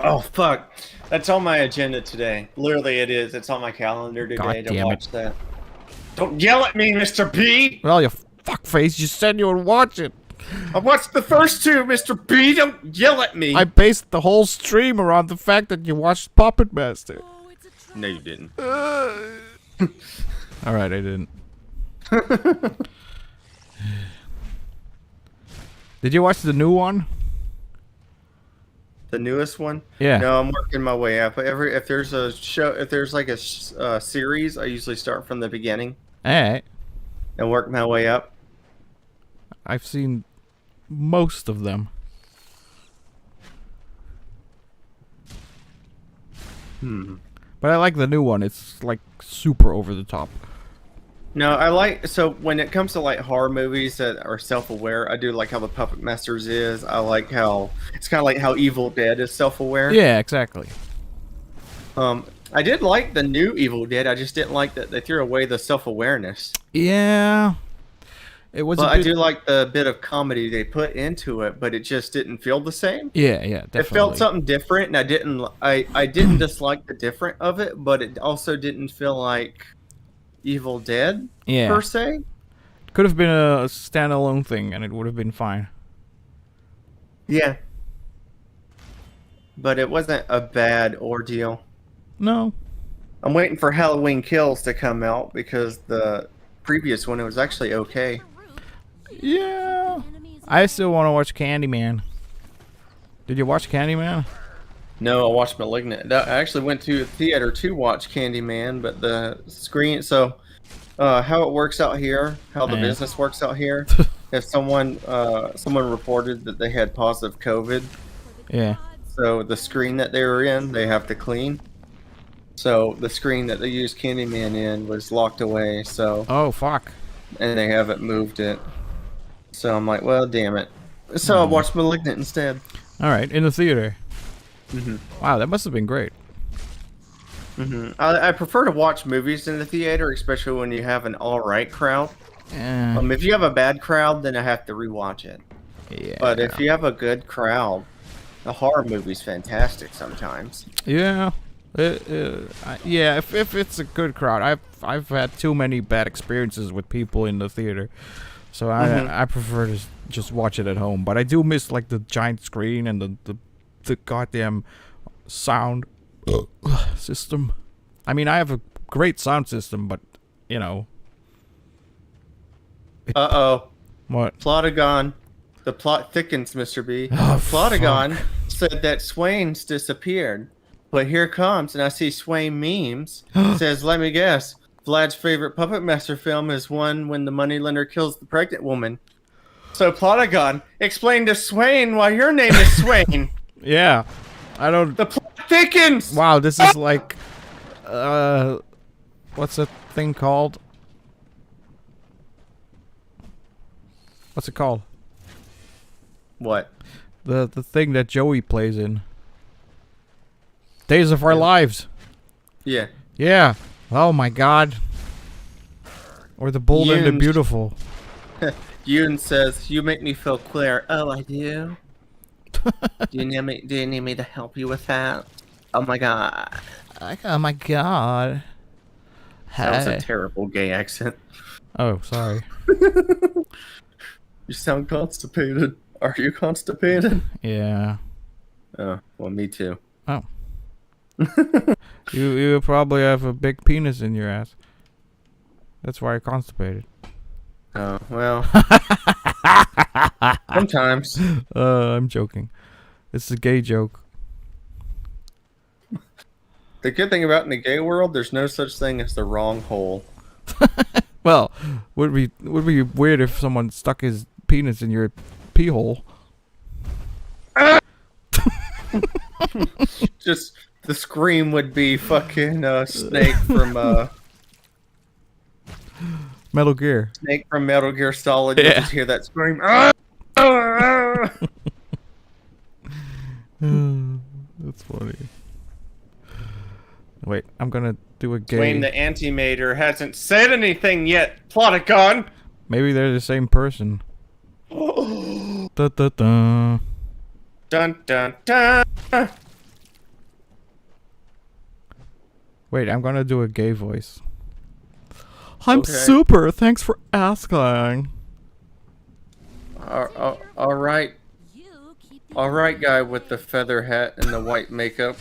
Oh, fuck. That's on my agenda today. Literally, it is. It's on my calendar today God to damn watch that. Don't yell at me, Mr. B! Well, you fuckface, you said you would watch it. I watched the first 2, Mr. B! Don't yell at me! I based the whole stream around the fact that you watched Puppet Master. No, you didn't. Alright, I didn't. Did you watch the new one? The newest one? Yeah. No, I'm working my way up. If there's a show, if there's like a series, I usually start from the beginning Alright. and work my way up. I've seen most of them. But I like the new one. It's like super over the top. No, so when it comes to like horror movies that are self-aware, I do like how the Puppet Masters is. I like how it's kind of like how Evil Dead is self-aware. Yeah, exactly. I did like the new Evil Dead. I just didn't like that they threw away the self-awareness. Yeah. It was But a I bit... do like the bit of comedy they put into it, but it just didn't feel the same. Yeah, definitely. It felt something different, and I didn't dislike the different of it, but it also didn't feel like Evil Dead per se. Could have been a standalone thing, and it would have been fine. Yeah, but it wasn't a bad ordeal. No. I'm waiting for Halloween Kills to come out because the previous one it was actually okay. Yeah. I still want to watch Candyman. Did you watch Candyman? No, I watched Malignant. I actually went to a theater to watch Candyman, but the screen. So, how it works out here, how the business works out here. If someone reported that they had positive COVID, Yeah. so the screen that they were in, they have to clean. So the screen that they used Candyman in was locked away. So Oh, fuck. and they haven't moved it. So I'm like, well, damn it. So I watched Malignant instead. All right, in the theater. Mhm. Wow, that must have been great. I prefer to watch movies in the theater, especially when you have an alright crowd. Yeah. If you have a bad crowd, then I have to rewatch it. Yeah. But if you have a good crowd, a horror movie's fantastic sometimes. Yeah. Yeah, if it's a good crowd, I've had too many bad experiences with people in the theater, so I prefer to just watch it at home. But I do miss like the giant screen and the goddamn sound system. I mean, I have a great sound system, but you know. What? What? Plotagon. The plot thickens, Mr. B. Oh, Plotagon said that Swain's disappeared. But here comes, and I see Swain memes. Says, let me guess. Vlad's favorite Puppet Master film is one when the moneylender kills the pregnant woman. So, Plotagon, explain to Swain why your name is Swain. Yeah, I don't. The plot thickens! Wow, this is like, what's that thing called? What's it called? What? The thing that Joey plays in. Days of Our Lives. Yeah. Yeah. Oh my God. Or The Bold and the Yoon. Beautiful. Yoon says, you make me feel queer. Oh, I do? Do you need me to help you with that? Oh my God. Oh my God. That was a terrible gay accent. Oh, sorry. You sound constipated. Are you constipated? Yeah. Oh, well, me too. Oh. You probably have a big penis in your ass. That's why you're constipated. Oh, well. Sometimes. I'm joking. It's a gay joke. The good thing about in the gay world, there's no such thing as the wrong hole. Well, would be weird if someone stuck his penis in your pee hole. Just the scream would be fucking Snake from Metal Gear. Snake from Metal Gear Solid. You Yeah. just hear that scream. Ah! Ah! That's funny. Wait, I'm gonna do a gay. Wayne the Antimator hasn't said anything yet, Plotagon! Maybe they're the same person. Da, da, da. Dun dun dun! Wait, I'm gonna do a gay voice. I'm Okay. super. Thanks for asking. Alright. Alright, guy with the feather hat and the white makeup.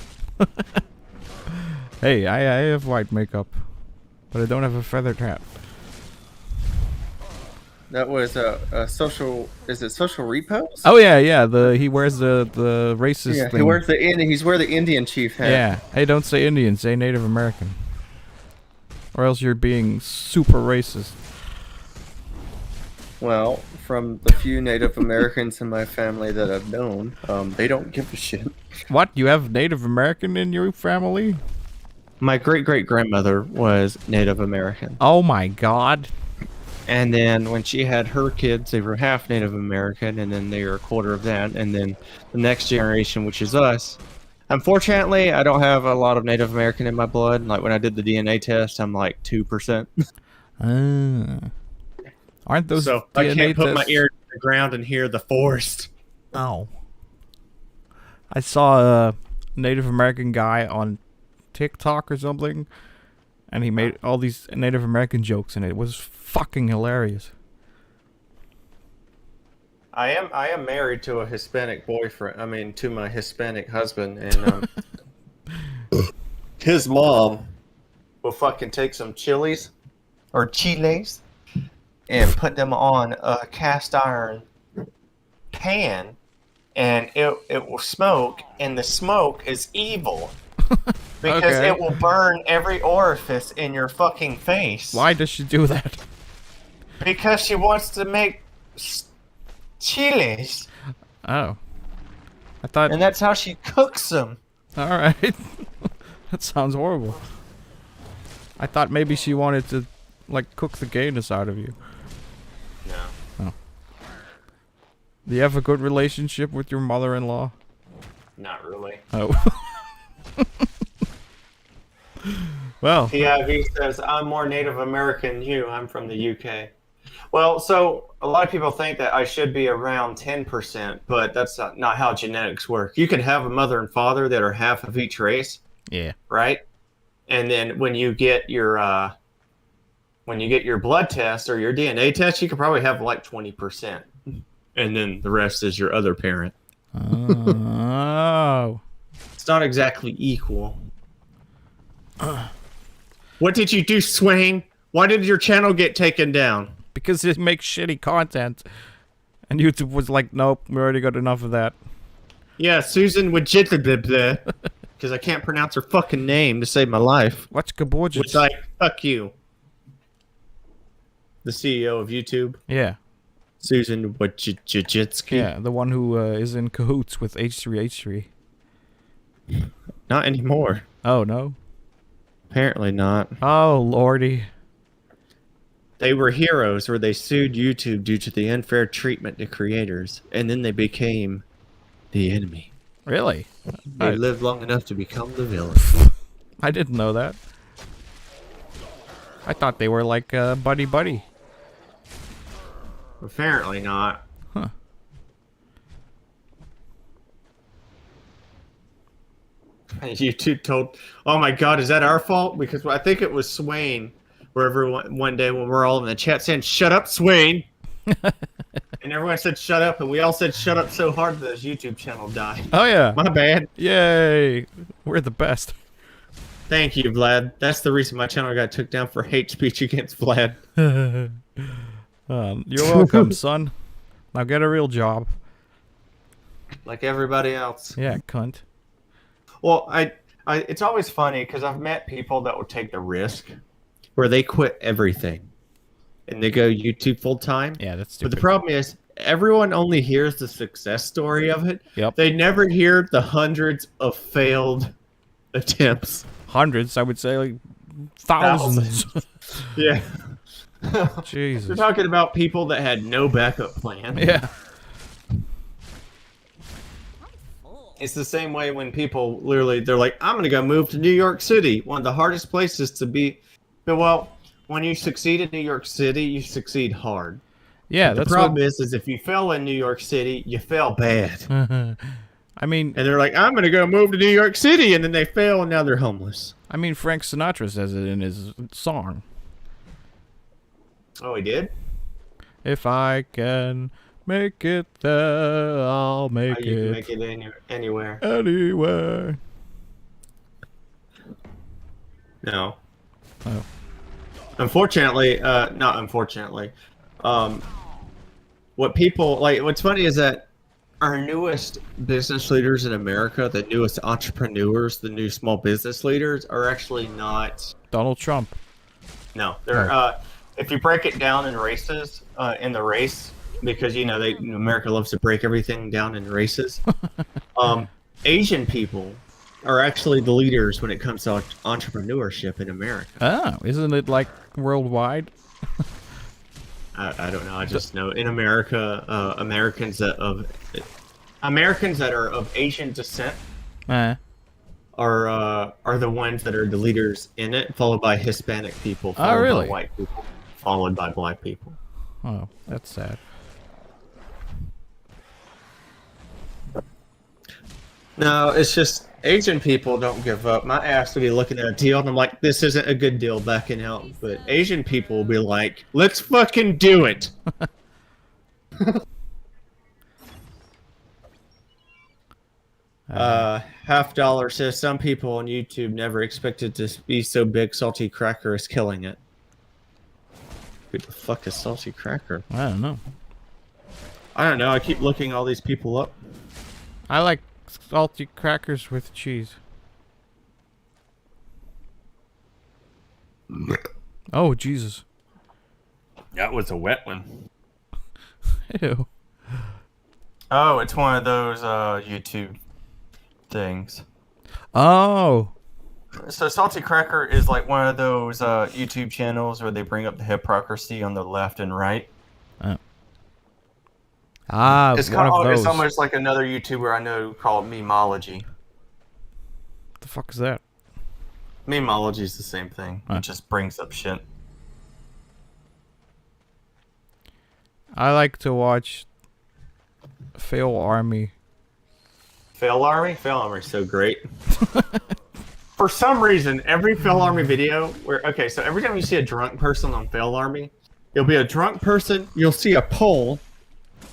Hey, I have white makeup, but I don't have a feathered hat. That was a social. Is it social repos? Oh yeah. He wears the racist yeah. thing. He wears the He's wearing the Indian chief hat. Yeah. Hey, don't say Indian. Say Native American. Or else you're being super racist. Well, from the few Native Americans in my family that I've known, they don't give a shit. What? You have Native American in your family? My great-great-grandmother was Native American. Oh my God. And then when she had her kids, they were half Native American, and then they were a quarter of that. And then the next generation, which is us. Unfortunately, I don't have a lot of Native American in my blood. Like when I did the DNA test, I'm like 2%. Aren't those So DNA I can't put my tests- ear to the ground and hear the forest. Oh. I saw a Native American guy on TikTok or something, and he made all these Native American jokes, and it was fucking hilarious. I am married to a Hispanic boyfriend. I mean, to my Hispanic husband, and his mom will fucking take some chilies or chiles and put them on a cast iron pan, and it will smoke, and the smoke is evil because Okay. it will burn every orifice in your fucking face. Why does she do that? Because she wants to make chiles, Oh. I thought... and that's how she cooks them. Alright. That sounds horrible. I thought maybe she wanted to, like, cook the gayness out of you. No. Oh. Do you have a good relationship with your mother-in-law? Not really. Oh. Well. PIV says, I'm more Native American than you. I'm from the UK. Well, so a lot of people think that I should be around 10%, but that's not how genetics work. You can have a mother and father that are half of each race, Yeah. right? And then when you get your blood test or your DNA test, you could probably have like 20%, and then the rest is your other parent. Oh. It's not exactly equal. What did you do, Swain? Why did your channel get taken down? Because it makes shitty content. And YouTube was like, nope, we already got enough of that. Yeah, Susan Wojcicki, because I can't pronounce her fucking name to save my life. What's Kaborja? Was like, fuck you. The CEO of YouTube, Yeah. Susan Wojcicki. Yeah, the one who is in cahoots with H3H3. Not anymore. Oh, no? Apparently not. Oh, lordy. They were heroes where they sued YouTube due to the unfair treatment to creators, and then they became the enemy. Really? They lived long enough to become the villain. I didn't know that. I thought they were like buddy-buddy. Apparently not. Huh. YouTube told, oh my god, is that our fault? Because I think it was Swain, where everyone, one day when we're all in the chat saying, shut up, Swain. And everyone said, shut up. And we all said, shut up so hard that his YouTube channel died. Oh, yeah. My bad. Yay. We're the best. Thank you, Vlad. That's the reason my channel got took down for hate speech against Vlad. You're welcome, son. Now get a real job. Like everybody else. Yeah, cunt. Well, it's always funny because I've met people that will take the risk where they quit everything and they go YouTube full time. Yeah, that's But stupid. the problem is everyone only hears the success story of it. Yep. They never hear the hundreds of failed attempts. Hundreds, I would say, like thousands. Yeah. Jesus. You're talking about people that had no backup plan. Yeah. It's the same way when people literally, they're like, I'm going to go move to New York City. One of the hardest places to be. But, well, when you succeed in New York City, you succeed hard. Yeah, The that's problem is if you fail in New York City, you fail bad. I mean, And they're like, I'm going to go move to New York City. And then they fail and now they're homeless. Frank Sinatra says it in his song. Oh, he did? If I can make it there, I'll make Oh, you can it make it anywhere. anywhere. No. Oh. Unfortunately, not unfortunately. What people like, what's funny is that our newest business leaders in America, the newest entrepreneurs, the new small business leaders, are actually not. Donald Trump. No, they're. If you break it down in races, in the race, because you know America loves to break everything down in races. Asian people are actually the leaders when it comes to entrepreneurship in America. Oh, isn't it like worldwide? I don't know. I just know in America, Americans that are of Asian descent are the ones that are the leaders in it, followed by Hispanic people, followed really? by white people, followed by black people. Oh, that's sad. No, it's just Asian people don't give up. My ass will be looking at a deal and I'm like, this isn't a good deal, backing out. But Asian people will be like, let's fucking do it. $50 says some people on YouTube never expected to be so big. Salty Cracker is killing it. Who the fuck is Salty Cracker? I don't know. I don't know. I keep looking all these people up. I like salty crackers with cheese. Oh, Jesus. That was a wet one. Ew. Oh, it's one of those YouTube things. Oh. So Salty Cracker is like one of those YouTube channels where they bring up the hypocrisy on the left and right. Oh. Ah, It's one of those. It's almost like another YouTuber I know called Memology. What the fuck is that? Memology is the same thing. Huh. It just brings up shit. I like to watch Fail Army. Fail Army? Fail Army is so great. For some reason, every Fail Army video where so every time you see a drunk person on Fail Army, it'll be a drunk person. You'll see a pole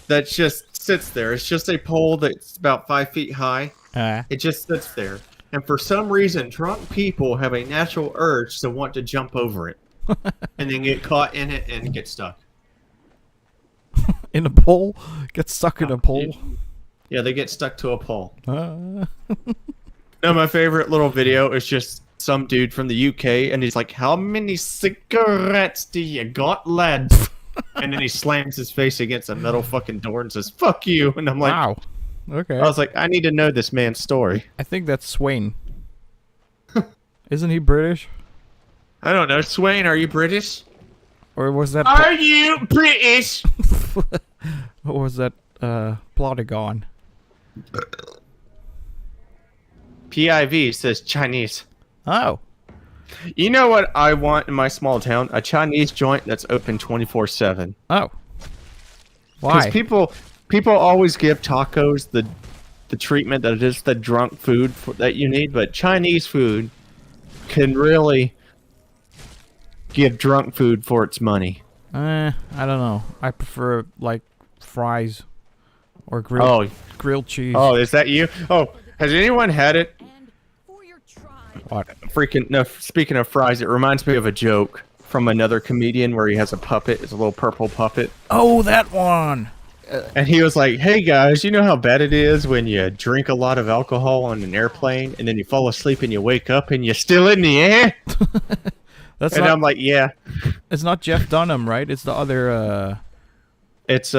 that just sits there. It's just a pole that's about 5 feet high. It just sits there, and for some reason, drunk people have a natural urge to want to jump over it, and then get caught in it and get stuck. In a pole? Get stuck in a pole? Yeah, they get stuck to a pole. No, my favorite little video is just some dude from the UK, and he's like, "How many cigarettes do you got, lads?" And then he slams his face against a metal fucking door and says, "Fuck you." And I'm like, wow. Okay. I was like, I need to know this man's story. I think that's Swain. Isn't he British? I don't know. Swain, are you British? Or was that... Are you British? Or was that, Plotagon? PIV says Chinese. Oh. You know what I want in my small town? A Chinese joint that's open 24/7. Oh. Because Why? people always give tacos the treatment that it is the drunk food that you need, but Chinese food can really give drunk food for its money. I don't know. I prefer, like, fries. Or grilled cheese. Oh, is that you? Oh, has anyone had it? What? Freaking no! Speaking of fries, it reminds me of a joke from another comedian where he has a puppet. It's a little purple puppet, Oh, that one! and he was like, "Hey guys, you know how bad it is when you drink a lot of alcohol on an airplane, and then you fall asleep and you wake up and you're still in the air?" That's And not, I'm like, "Yeah, it's not Jeff Dunham, right? It's the other, it's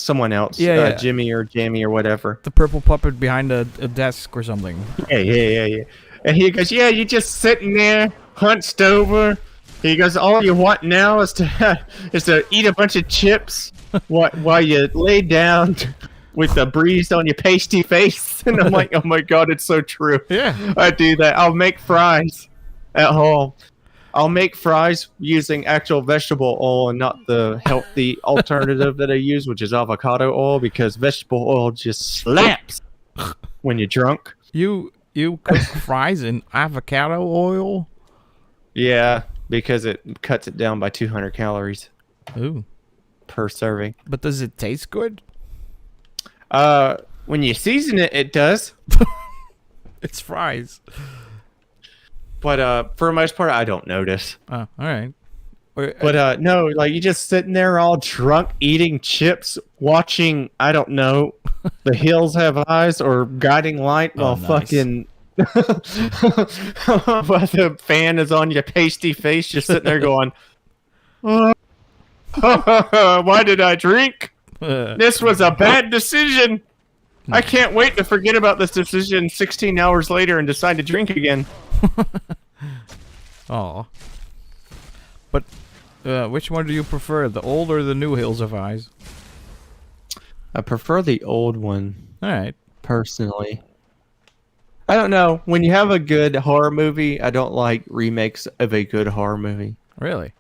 someone else, Yeah. Jimmy or Jamie or whatever." the purple puppet behind a desk or something. Yeah. And he goes, "Yeah, you're just sitting there, hunched over." He goes, "All you want now is to eat a bunch of chips while you lay down with the breeze on your pasty face." And I'm like, "Oh my god, it's so true." Yeah. I do that. I'll make fries at home. I'll make fries using actual vegetable oil and not the healthy alternative that I use, which is avocado oil, because vegetable oil just slaps when you're drunk. You cook fries in avocado oil? Yeah, because it cuts it down by 200 calories Ooh. per serving. But does it taste good? When you season it, it does. It's fries. But for the most part, I don't notice. Oh, alright. But no, like you just sitting there all drunk, eating chips, watching, I don't know, The Hills Have Eyes or Guiding Light while nice. fucking while the fan is on your pasty face, just sitting there going, "Oh, why did I drink? This was a bad decision. I can't wait to forget about this decision 16 hours later and decide to drink again." Aw. But, which one do you prefer, the old or the new Hills of Eyes? I prefer the old one, Alright. personally. I don't know. When you have a good horror movie, I don't like remakes of a good horror movie. Really?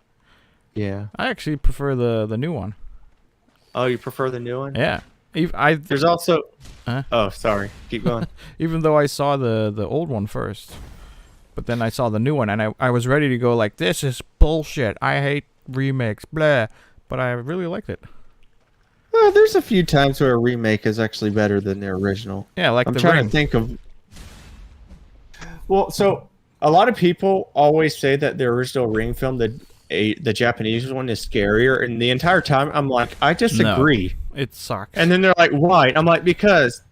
Yeah. I actually prefer the new one. Oh, you prefer the new one? Yeah. There's also... Huh? Oh, sorry. Keep going. Even though I saw the old one first. But then I saw the new one, and I was ready to go like, this is bullshit. I hate remakes, blah. But I really liked it. Well, there's a few times where a remake is actually better than the original. Yeah, like I'm the trying Ring. to think of... Well, so a lot of people always say that the original Ring film, the Japanese one, is scarier. And the entire time, I'm like, I disagree. No, it sucks. And then they're like, why? I'm like, because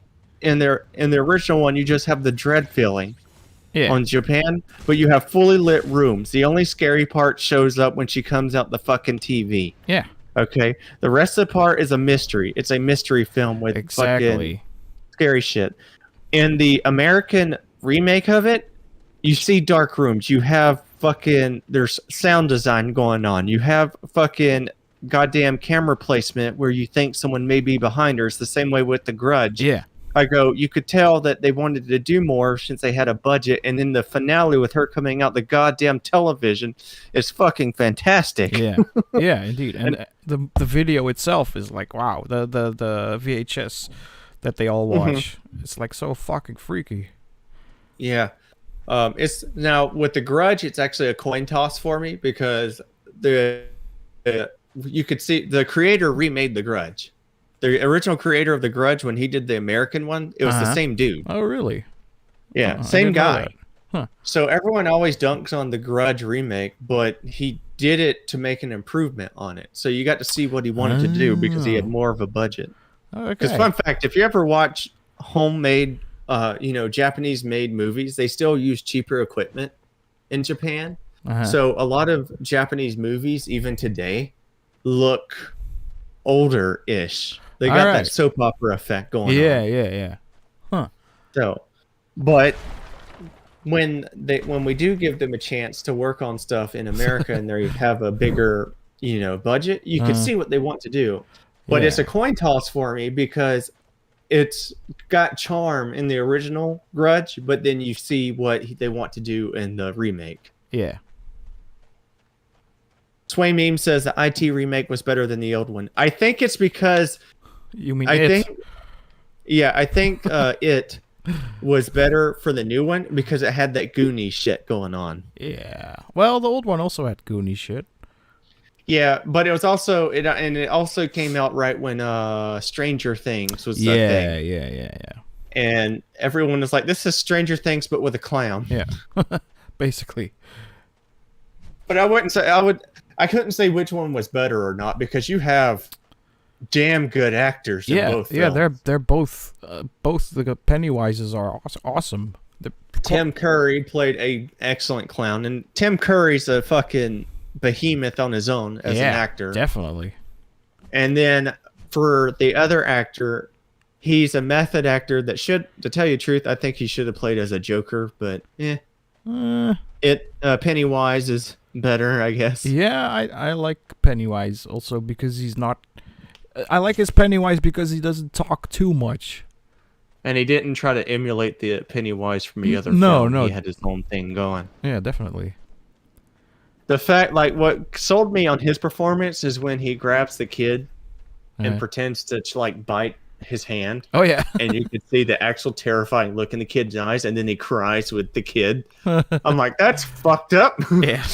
in the original one, you just have the dread feeling. Yeah. On Japan, but you have fully lit rooms. The only scary part shows up when she comes out the fucking TV. Yeah. Okay? The rest of the part is a mystery. It's a mystery film with fucking scary shit. In the American remake of it, you see dark rooms. You have fucking... There's sound design going on. You have fucking goddamn camera placement where you think someone may be behind her. It's the same way with The Grudge. Yeah. I go, you could tell that they wanted to do more since they had a budget, and then the finale with her coming out the goddamn television is fucking fantastic. Yeah. Yeah, indeed. And the video itself is like, wow. The VHS that they all watch. It's like so fucking freaky. Yeah. It's now with The Grudge, it's actually a coin toss for me because the you could see the creator remade The Grudge. The original creator of The Grudge, when he did the American one, it was the same dude. Oh, really? Yeah, I same didn't know guy. that. Huh. So everyone always dunks on the Grudge remake, but he did it to make an improvement on it. So you got to see what he wanted to do because he had more of a budget. Because Okay. fun fact, if you ever watch homemade, Japanese-made movies, they still use cheaper equipment in Japan. So a lot of Japanese movies, even today, look older-ish. They got that soap opera effect going on. Yeah. Huh. So, but when we do give them a chance to work on stuff in America and they have a bigger, budget, you can see what they want to do. But it's a coin toss for me because it's got charm in the original Grudge, but then you see what they want to do in the remake. Yeah. Sway Meme says the IT remake was better than the old one. I think it's because You mean I it? think it was better for the new one because it had that Goonie shit going on. Yeah. Well, the old one also had Goonie shit. Yeah, but it was also it also came out right when Stranger Things was the thing. Yeah. And everyone was like, "This is Stranger Things, but with a clown." Yeah. Basically. But I couldn't say which one was better or not because you have damn good actors in both films. they're both the Pennywises are awesome. Tim Curry played a excellent clown, and Tim Curry's a fucking behemoth on his own as an actor. Definitely. And then for the other actor, he's a method actor that to tell you the truth, I think he should have played as a Joker, but Pennywise is better, I guess. Yeah, I like Pennywise also because he's not. I like his Pennywise because he doesn't talk too much. And he didn't try to emulate the Pennywise from the other No, film. no. He had his own thing going. Yeah, definitely. The fact, what sold me on his performance is when he grabs the kid and pretends to, bite his hand. Oh, yeah. And you could see the actual terrifying look in the kid's eyes, and then he cries with the kid. I'm like, that's fucked up. Yeah.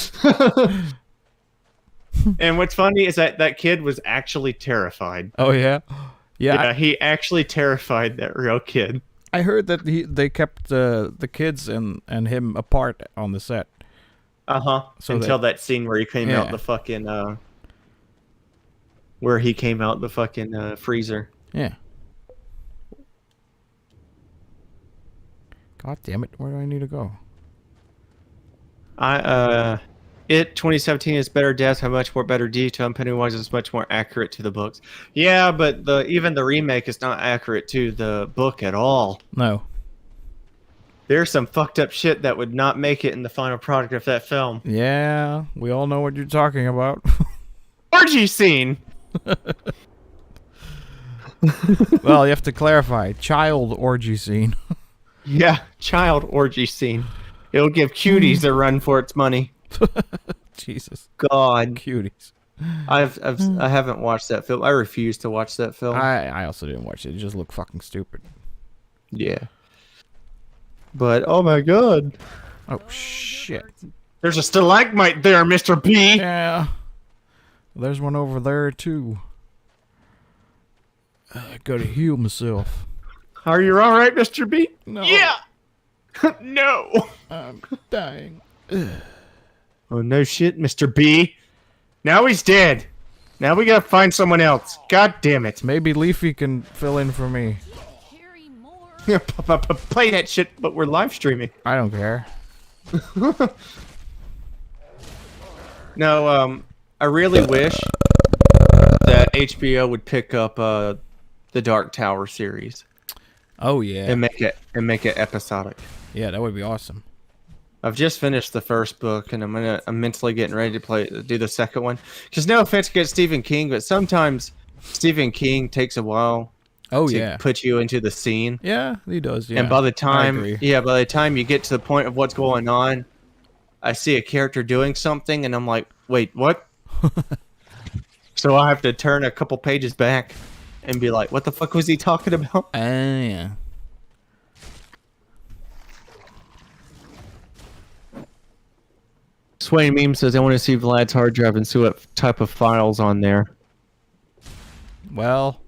And what's funny is that kid was actually terrified. Oh, yeah? Yeah, he actually terrified that real kid. I heard that they kept the kids and him apart on the set. So until that scene where he came out the fucking freezer. Yeah. God damn it! Where do I need to go? 2017 is better deaths, have much more better detail, and Pennywise is much more accurate to the books. Yeah, but even the remake is not accurate to the book at all. No. There's some fucked up shit that would not make it in the final product of that film. Yeah, we all know what you're talking about. Orgy scene! Well, you have to clarify. Child orgy scene. Yeah, child orgy scene. It'll give cuties a run for its money. Jesus. God. Cuties. I haven't watched that film. I refuse to watch that film. I also didn't watch it. It just looked fucking stupid. Yeah. But, oh my god. Oh, shit. There's a stalagmite there, Mr. B! Yeah. There's one over there, too. I gotta heal myself. Are you alright, Mr. B? No. Yeah! No! I'm dying. Oh, no shit, Mr. B. Now he's dead. Now we gotta find someone else. God damn it. Maybe Leafy can fill in for me. Play that shit, but we're live streaming. I don't care. No, I really wish that HBO would pick up the Dark Tower series. Oh, yeah. And make it episodic. Yeah, that would be awesome. I've just finished the first book, and I'm mentally getting ready to do the second one. Because no offense against Stephen King, but sometimes Stephen King takes a while to put you into the scene. Yeah, he does. Yeah. And by the time you get to the point of what's going on, I see a character doing something, and I'm like, wait, what? So I have to turn a couple pages back and be like, what the fuck was he talking about? Yeah. Sway Meme says, I want to see Vlad's hard drive and see what type of files on there. Well,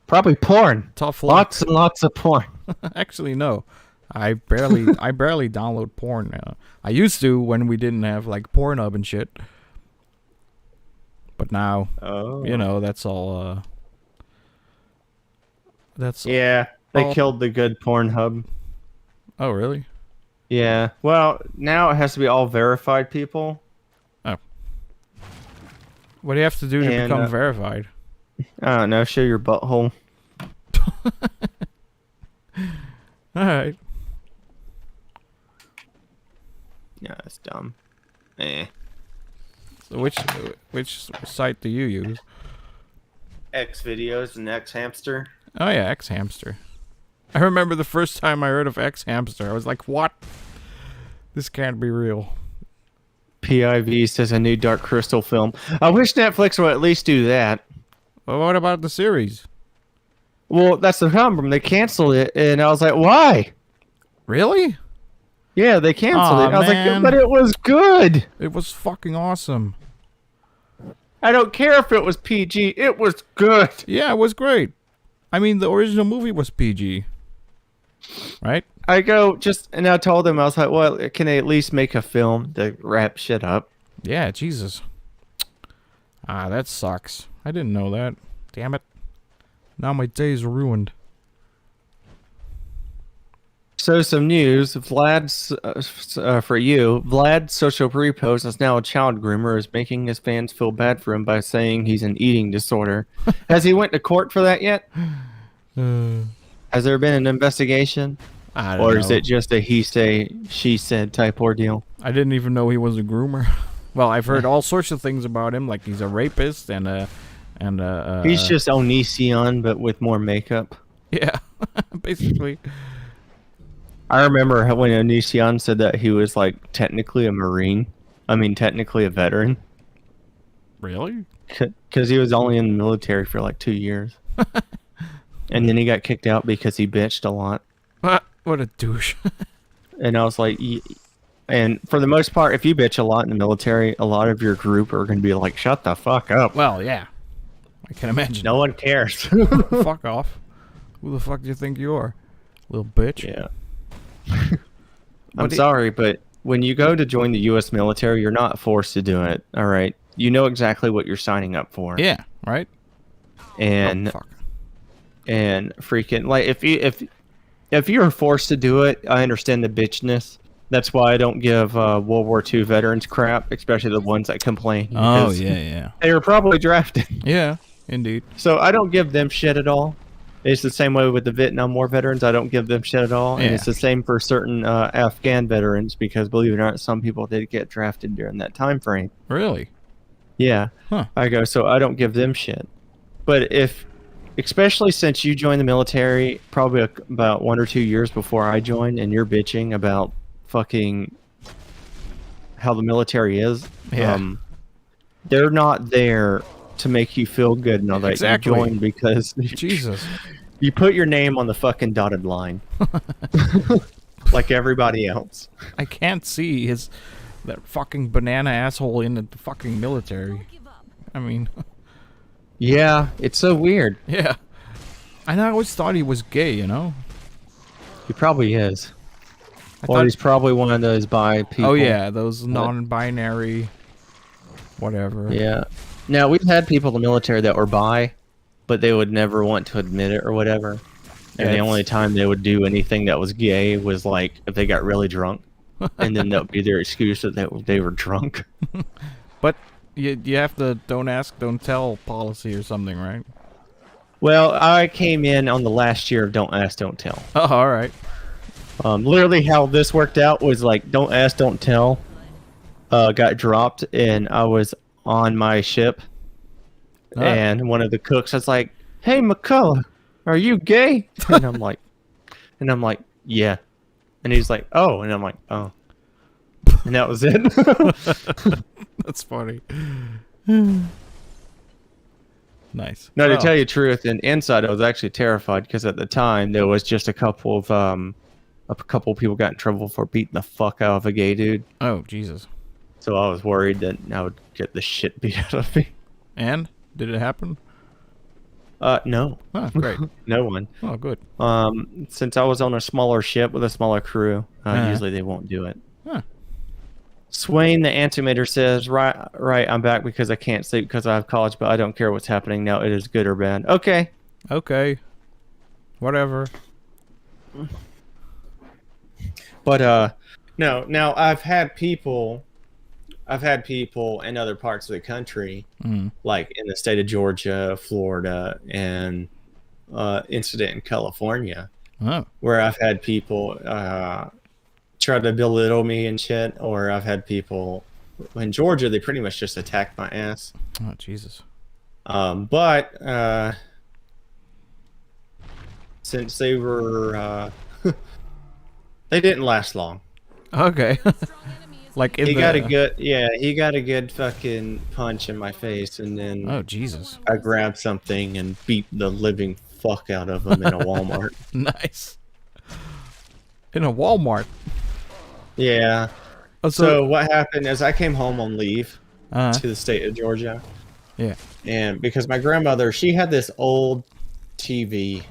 Probably porn. tough luck. Lots and lots of porn. Actually, no. I barely download porn now. I used to when we didn't have like Pornhub and shit. But now, you know, that's all. That's Yeah, they all- killed the good Pornhub. Oh, really? Yeah. Well, now it has to be all verified people. What do you have to do to And, become verified? I don't know. Show your butthole. All right. Yeah, that's dumb. Eh. So which site do you use? X videos and X hamster. Oh yeah, X Hamster. I remember the first time I heard of X Hamster. I was like, "What? This can't be real." PIV says a new Dark Crystal film. I wish Netflix would at least do that. Well, what about the series? Well, that's the problem. They canceled it, and I was like, why? Really? Yeah, they canceled Aw, it. I was man. like, but it was good. It was fucking awesome. I don't care if it was PG. It was good. Yeah, it was great. I mean, the original movie was PG, right? And I told them, I was like, well, can they at least make a film to wrap shit up? Yeah, Jesus. Ah, that sucks. I didn't know that. Damn it. Now my day's ruined. So some news, Vlad's for you. Vlad's social repost is now a child groomer is making his fans feel bad for him by saying he's an eating disorder. Has he went to court for that yet? Has there been an investigation? I don't Or know. is it just a he say, she said type ordeal? I didn't even know he was a groomer. Well, I've heard all sorts of things about him, like he's a rapist and He's just Onision, but with more makeup. yeah, basically. I remember when Onision said that he was like technically a Marine. I mean, technically a veteran. Really? Because he was only in the military for like 2 years. And then he got kicked out because he bitched a lot. What a douche. And I was like, and for the most part, if you bitch a lot in the military, a lot of your group are going to be like, shut the fuck up. Well, yeah. I can imagine. No one cares. Fuck off. Who the fuck do you think you are? Little bitch. Yeah. What I'm do- sorry, but when you go to join the U.S. military, you're not forced to do it. All right. You know exactly what you're signing up for. Yeah, right? And Oh, fuck. and freaking like if you're forced to do it, I understand the bitchness. That's why I don't give World War II veterans crap, especially the ones that complain. Oh, because yeah. They were probably drafted. Yeah, indeed. So I don't give them shit at all. It's the same way with the Vietnam War veterans. I don't give them shit at all. And Yeah. it's the same for certain Afghan veterans because, believe it or not, some people did get drafted during that time frame. Really? Yeah. Huh. So I don't give them shit. But especially since you joined the military probably about 1 or 2 years before I joined and you're bitching about fucking how the military is, Yeah. they're not there to make you feel good and all that. Exactly. You join because Jesus. you put your name on the fucking dotted line. Like everybody else. I can't see that fucking banana asshole in the fucking military. I mean, Yeah, it's so weird. yeah. And I always thought he was gay, you know? He probably is. I Or thought- he's probably one of those bi people. Oh, yeah, those non-binary, whatever. Yeah. Now, we've had people in the military that were bi, but they would never want to admit it or whatever. And the It's- only time they would do anything that was gay was like if they got really drunk. And then that would be their excuse that they were drunk. But you have the don't ask, don't tell policy or something, right? Well, I came in on the last year of Don't Ask, Don't Tell. Oh, all right. Literally how this worked out was like Don't Ask, Don't Tell got dropped and I was on my ship. Ah. And one of the cooks was like, "Hey, McCullough, are you gay?" And I'm like, "Yeah." And he's like, "Oh," and I'm like, "Oh," and that was it. That's funny. Nice. No, to Well, tell you the truth, and inside I was actually terrified because at the time there was just a couple of people got in trouble for beating the fuck out of a gay dude. Oh, Jesus. So I was worried that I would get the shit beat out of me. And did it happen? No. Oh, great. No one. Oh, good. Since I was on a smaller ship with a smaller crew, Uh-huh. usually they won't do it. Huh. Swain, the antimator, says, right, I'm back because I can't sleep because I have college, but I don't care what's happening now. It is good or bad. Okay. Okay. Whatever. But, no, now I've had people in other parts of the country, like in the state of Georgia, Florida, and incident in California, Oh. where I've had people try to belittle me and shit, or I've had people in Georgia, they pretty much just attacked my ass. Oh, Jesus. But since they were, they didn't last long. Okay. Like in He the... got a good fucking punch in my face, and then Oh, Jesus. I grabbed something and beat the living fuck out of him in a Walmart. Nice. In a Walmart. Yeah. Oh, So what happened is I came home on leave Uh-huh. to the state of Georgia, Yeah. and because my grandmother, she had this old TV,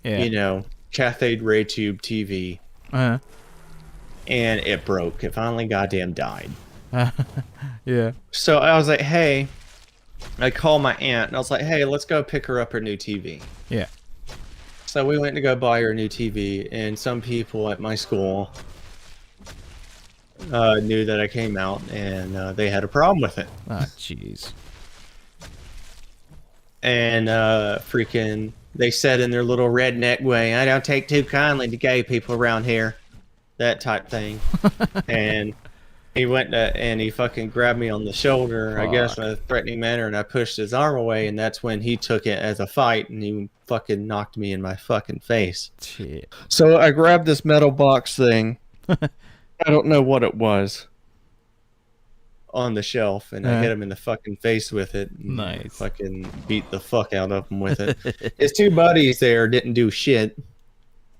Yeah. you know, cathode ray tube TV, Uh-huh. and it broke. It finally goddamn died. Yeah. So I was like, hey, I called my aunt, and I was like, hey, let's go pick her up her new TV. Yeah. So we went to go buy her a new TV, and some people at my school knew that I came out, and they had a problem with it. Ah, jeez. And freaking, they said in their little redneck way, I don't take too kindly to gay people around here. That type thing. And he went and he fucking grabbed me on the shoulder, I guess, in a threatening manner, and I pushed his arm away, and that's when he took it as a fight, and he fucking knocked me in my fucking face. Shit. So I grabbed this metal box thing. I don't know what it was on the shelf, and I hit him in the fucking face with it. And Nice. fucking beat the fuck out of him with it. His two buddies there didn't do shit.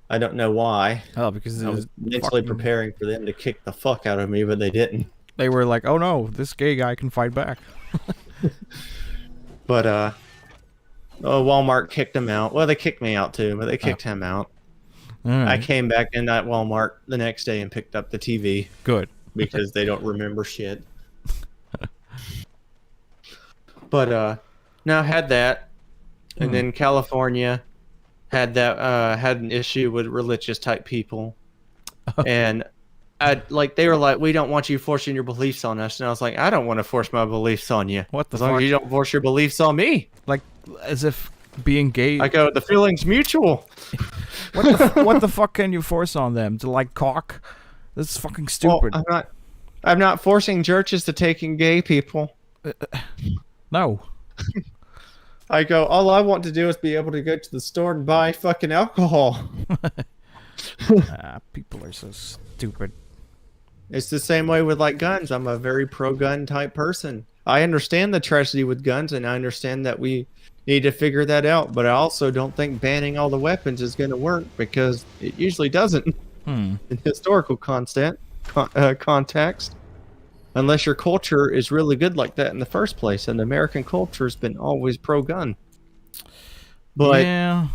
I don't know why. Oh, because I it was was mentally preparing for them to kick the fuck out of me, but they didn't. they were like, oh no, this gay guy can fight back. But Walmart kicked him out. Well, they kicked me out too, but they kicked him out. All right. I came back in that Walmart the next day and picked up the TV Good. because they don't remember shit. But now I had that, and then California had that had an issue with religious type people, and they were like, we don't want you forcing your beliefs on us, and I was like, I don't want to force my beliefs on you. What the as long fuck? as you don't force your beliefs on me. Like, as if being gay... I go, the feeling's mutual. what the fuck can you force on them? To like cock? That's fucking stupid. Well, I'm not forcing churches to take in gay people. No. I go, all I want to do is be able to go to the store and buy fucking alcohol. People are so stupid. It's the same way with like guns. I'm a very pro-gun type person. I understand the tragedy with guns, and I understand that we need to figure that out. But I also don't think banning all the weapons is going to work, because it usually doesn't in historical context. Unless your culture is really good like that in the first place, and American culture has been always pro-gun. But yeah.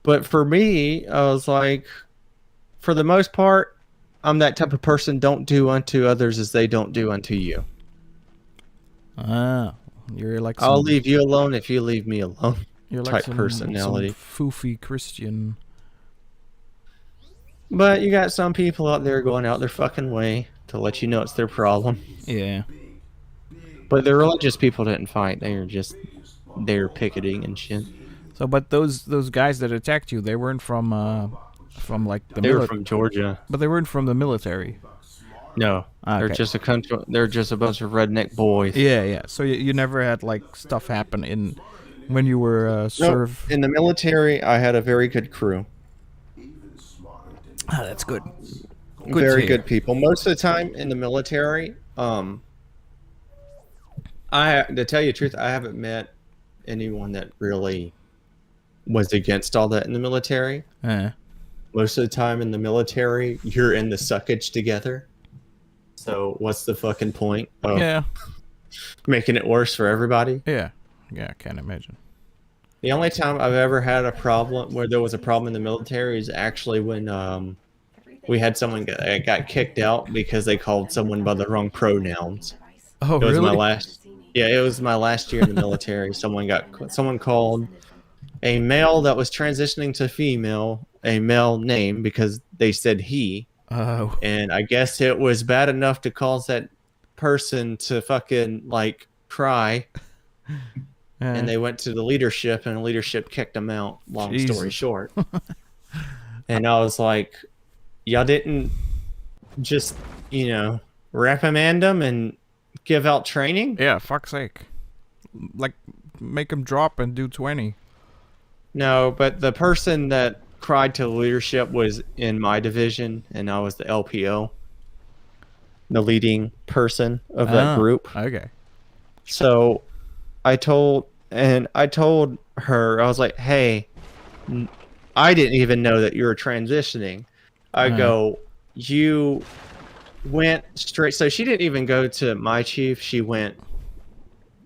But for me, I was like, for the most part, I'm that type of person. Don't do unto others as they don't do unto you. You're like I'll leave you alone if you leave me alone. You're type personality. Some foofy Christian. But you got some people out there going out their fucking way to let you know it's their problem. Yeah. But the religious people didn't fight. They were just there picketing and shit. So, but those guys that attacked you, they weren't from like the They were from Georgia. But they weren't from the military. No, they're Okay. just a country. They're just a bunch of redneck boys. Yeah, yeah. So you never had like stuff happen in when you were serve. In the military, I had a very good crew. That's good. Very good people. Most of the time in the military, to tell you the truth, I haven't met anyone that really was against all that in the military. Most of the time in the military, you're in the suckage together. So what's the fucking point of Yeah. making it worse for everybody? Yeah. Yeah, I can't imagine. The only time I've ever had a problem where there was a problem in the military is actually when we had someone got kicked out because they called someone by the wrong pronouns. Oh, It was really? my last. Yeah, it was my last year in the military. Someone called a male that was transitioning to female a male name because they said he, Oh. and I guess it was bad enough to cause that person to fucking like cry, and they went to the leadership, and the leadership kicked them out. Long story Jesus. short, and I was like, y'all didn't just reprimand them and give out training? Yeah, fuck's sake. Like, make them drop and do 20. No, but the person that cried to the leadership was in my division, and I was the LPO, the leading person of that group. Okay. So I told her, I was like, hey, I didn't even know that you were transitioning. I go, you went straight. So she didn't even go to my chief. She went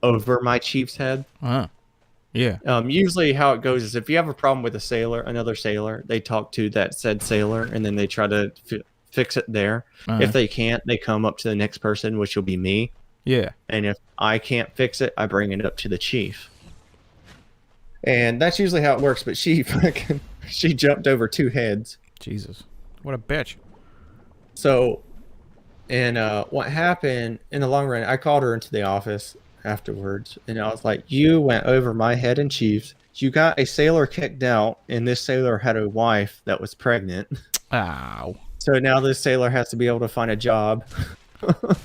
over my chief's head. Yeah. Usually how it goes is if you have a problem with another sailor, they talk to that said sailor, and then they try to fix it there. If they can't, they come up to the next person, which will be me. Yeah. And if I can't fix it, I bring it up to the chief. And that's usually how it works, but she jumped over 2 heads. Jesus. What a bitch. So, and what happened in the long run, I called her into the office afterwards, and I was like, you went over my head and chief's. You got a sailor kicked out, and this sailor had a wife that was pregnant. Ow. So now this sailor has to be able to find a job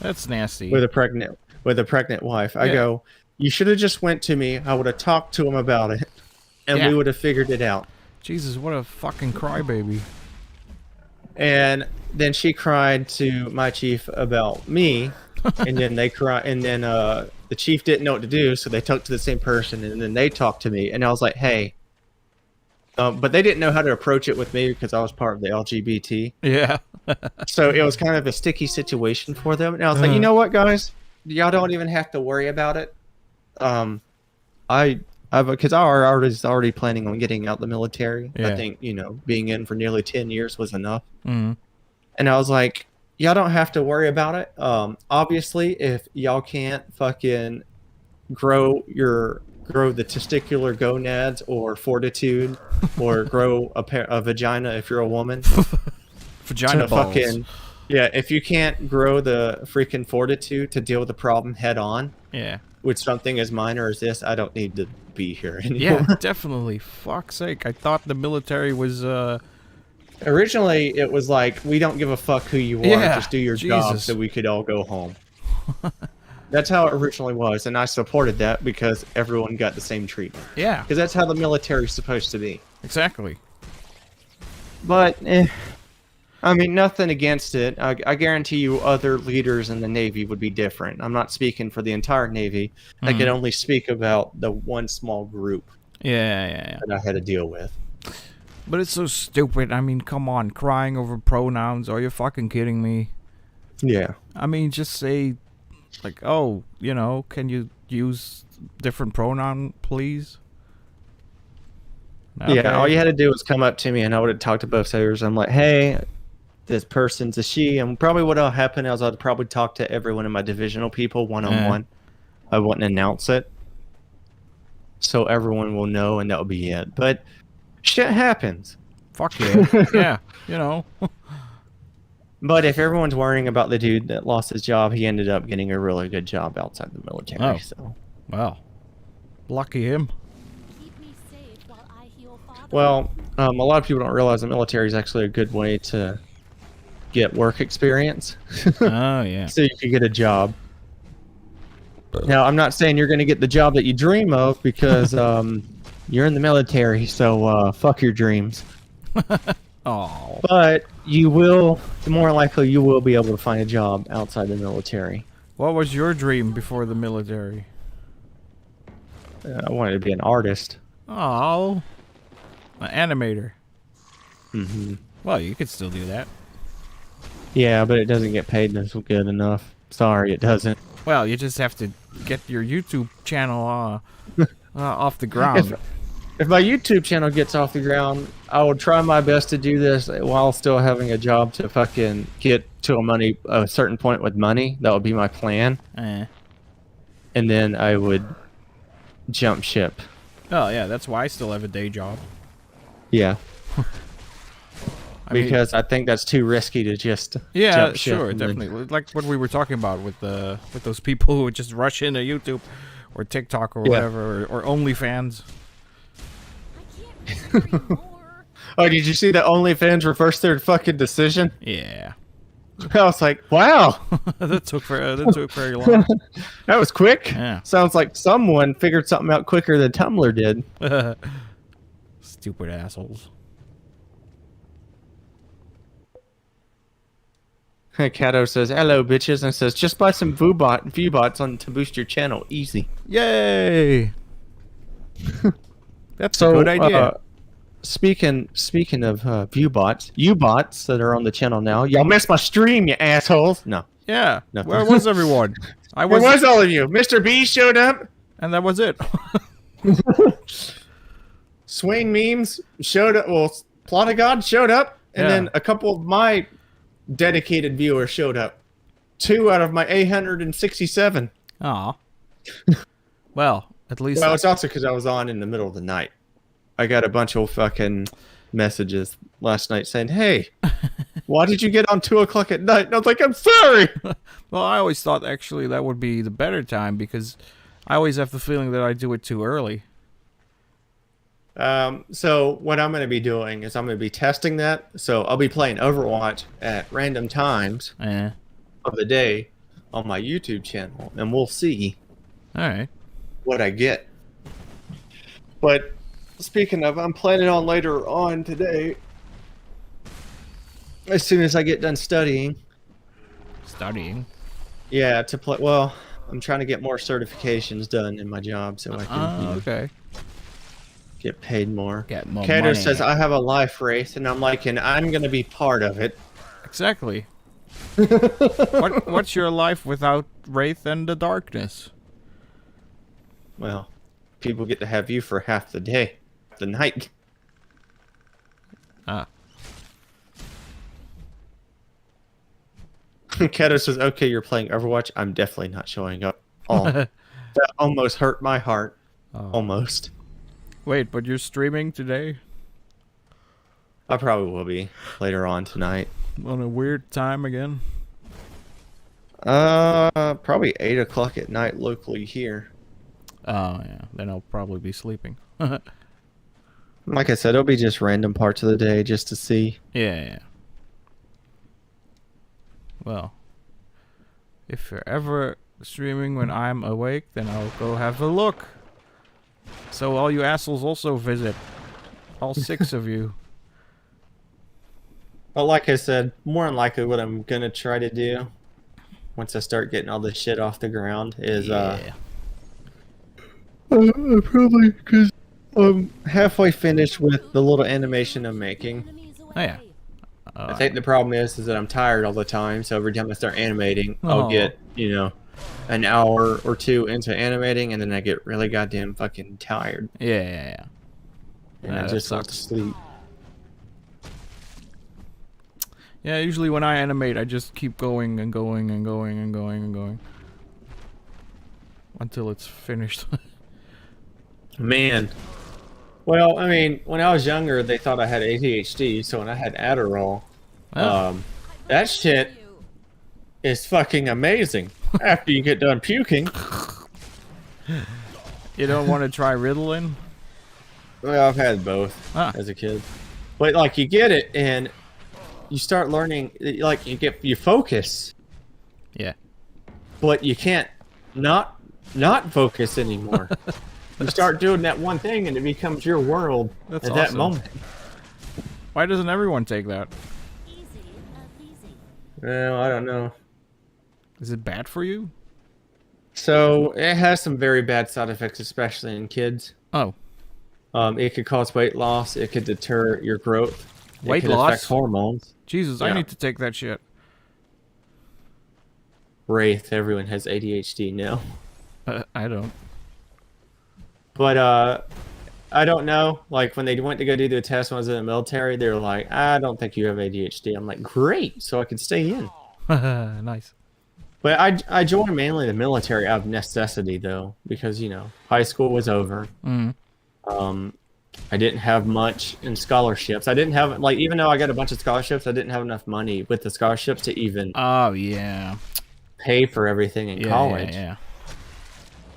That's nasty. with a pregnant wife. I Yeah. go, you should have just went to me. I would have talked to him about it, and we would have figured it out. Jesus, what a fucking crybaby. And then she cried to my chief about me, and then they cried, and then the chief didn't know what to do, so they talked to the same person, and then they talked to me, and I was like, hey. But they didn't know how to approach it with me because I was part of the LGBT. Yeah. So it was kind of a sticky situation for them. And I was like, you know what, guys? Y'all don't even have to worry about it. Because I was already planning on getting out the military. Yeah. I think, being in for nearly 10 years was enough. Mm. And I was like, y'all don't have to worry about it. Obviously, if y'all can't fucking grow the testicular gonads or fortitude, or grow a vagina if you're a woman, Vagina balls. If you can't grow the freaking fortitude to deal with the problem head on, Yeah. with something as minor as this, I don't need to be here anymore. Yeah, definitely. Fuck's sake. I thought the military was, Originally, it was like, we don't give a fuck who you are, Yeah, just do your job Jesus. so we could all go home. That's how it originally was, and I supported that because everyone got the same treatment. Yeah, Because that's how the military's supposed to be. exactly. But, I mean, nothing against it. I guarantee you other leaders in the Navy would be different. I'm not speaking for the entire Navy. I can only speak about the one small group Yeah. that I had to deal with. But it's so stupid. I mean, come on. Crying over pronouns. Are you fucking kidding me? Yeah. I mean, just say, like, oh, can you use different pronoun, please? Okay. Yeah, all you had to do was come up to me, and I would have talked to both sailors. I'm like, hey, this person's a she. And probably what will happen is I'd probably talk to everyone in my divisional people one-on-one. I wouldn't announce it. So everyone will know, and that'll be it. But shit happens. Fuck yeah. Yeah, But if everyone's worrying about the dude that lost his job, he ended up getting a really good job outside the military. Oh. So, Well, lucky him. Keep me safe while I heal father. well, a lot of people don't realize the military is actually a good way to get work experience. Oh, yeah. So you can get a job. Now, I'm not saying you're going to get the job that you dream of because you're in the military, so fuck your dreams. Oh. But you will, more likely, you will be able to find a job outside the military. What was your dream before the military? I wanted to be an artist. Oh. An animator. Mm-hmm. Well, you could still do that. Yeah, but it doesn't get paid good enough. Sorry, it doesn't. Well, you just have to get your YouTube channel off the ground. If my YouTube channel gets off the ground, I will try my best to do this while still having a job to fucking get to a certain point with money. That would be my plan. Eh. And then I would jump ship. Oh, yeah, that's why I still have a day job. Yeah. I mean, Because I think that's too risky to just yeah, jump ship sure, and then- definitely. Like what we were talking about with those people who would just rush into YouTube or TikTok or Yeah. whatever, or OnlyFans. Oh, did you see that OnlyFans reversed their fucking decision? Yeah. I was like, wow, that took very long. that was quick. Yeah. Sounds like someone figured something out quicker than Tumblr did. Stupid assholes. Kato says, hello, bitches, and says, just buy some view bots on to boost your channel. Easy. Yay! That's a good idea. Speaking of view bots, you bots that are on the channel now, y'all missed my stream, you assholes. No. Yeah. Nothing. Where was everyone? I Where was, was all of you? Mr. B showed up. and that was it. Swain Memes showed up. Well, Plot of God showed up. And Yeah. then a couple of my dedicated viewers showed up. 2 out of my 867. Aw. Well, at least. Well, it's also because I was on in the middle of the night. I got a bunch of fucking messages last night saying, hey, why did you get on 2 o'clock at night? And I was like, I'm sorry. Well, I always thought actually that would be the better time because I always have the feeling that I do it too early. So what I'm going to be doing is I'm going to be testing that. So I'll be playing Overwatch at random times Eh. of the day on my YouTube channel, and we'll see All right. what I get. But speaking of, I'm planning on later on today, as soon as I get done studying, Studying. yeah, to play. Well, I'm trying to get more certifications done in my job so I can Okay. get paid more. Get more Kato money. says I have a life race, and I'm like, and I'm gonna be part of it. Exactly. What's your life without Wraith and the Darkness? Well, people get to have you for half the day, the night. Ah. Kato says, okay, you're playing Overwatch. I'm definitely not showing up. Oh, that almost hurt my heart. Oh. Almost. Wait, but you're streaming today I probably will be later on tonight. on a weird time again? Probably 8 o'clock at night locally here. Oh, yeah. Then I'll probably be sleeping. Like I said, it'll be just random parts of the day just to see. Yeah. Well, if you're ever streaming when I'm awake, then I'll go have a look. So all you assholes also visit. All 6 of you. But like I said, more than likely what I'm going to try to do once I start getting all this shit off the ground is, Yeah. probably because I'm halfway finished with the little animation I'm making. Oh, yeah. I think the problem is that I'm tired all the time, so every time I start animating, I'll Oh. get, an hour or 2 into animating, and then I get really goddamn fucking tired, Yeah. and Yeah, I that just want to sucks. sleep. Yeah, usually when I animate, I just keep going and going and going and going and going. Until it's finished. Man. Well, I mean, when I was younger, they thought I had ADHD, so when I had Adderall, Oh. that shit is fucking amazing. After you get done puking. You don't want to try Ritalin? Well, I've had both as a kid. But, like, you get it, and you start learning, like, you focus, Yeah. but you can't not focus anymore. You start doing that one thing, and it becomes your world That's at that awesome. moment. Why doesn't everyone take that? Well, I don't know. Is it bad for you? So it has some very bad side effects, especially in kids. Oh. It could cause weight loss. It could deter your growth. Weight it could loss? affect hormones. Jesus, I Yeah. need to take that shit. Wraith, everyone has ADHD now. I don't. But I don't know. Like when they went to go do the test when I was in the military, they were like, I don't think you have ADHD. I'm like, great, so I could stay in. Nice. But I joined mainly the military out of necessity though, because high school was over. Mm. I didn't have much in scholarships. I didn't have even though I got a bunch of scholarships, I didn't have enough money with the scholarships to even Oh yeah. pay for everything in college. Yeah.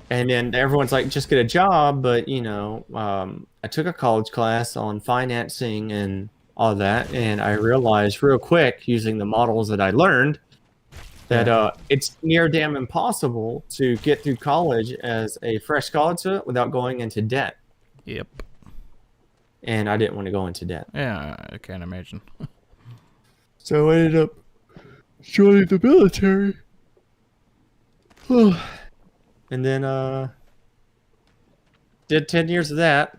And then everyone's like, just get a job. But I took a college class on financing and all that, and I realized real quick using the models that I learned that it's near damn impossible to get through college as a fresh college student without going into debt. Yep. And I didn't want to go into debt. Yeah, I can't imagine. So I ended up joining the military. And then did 10 years of that.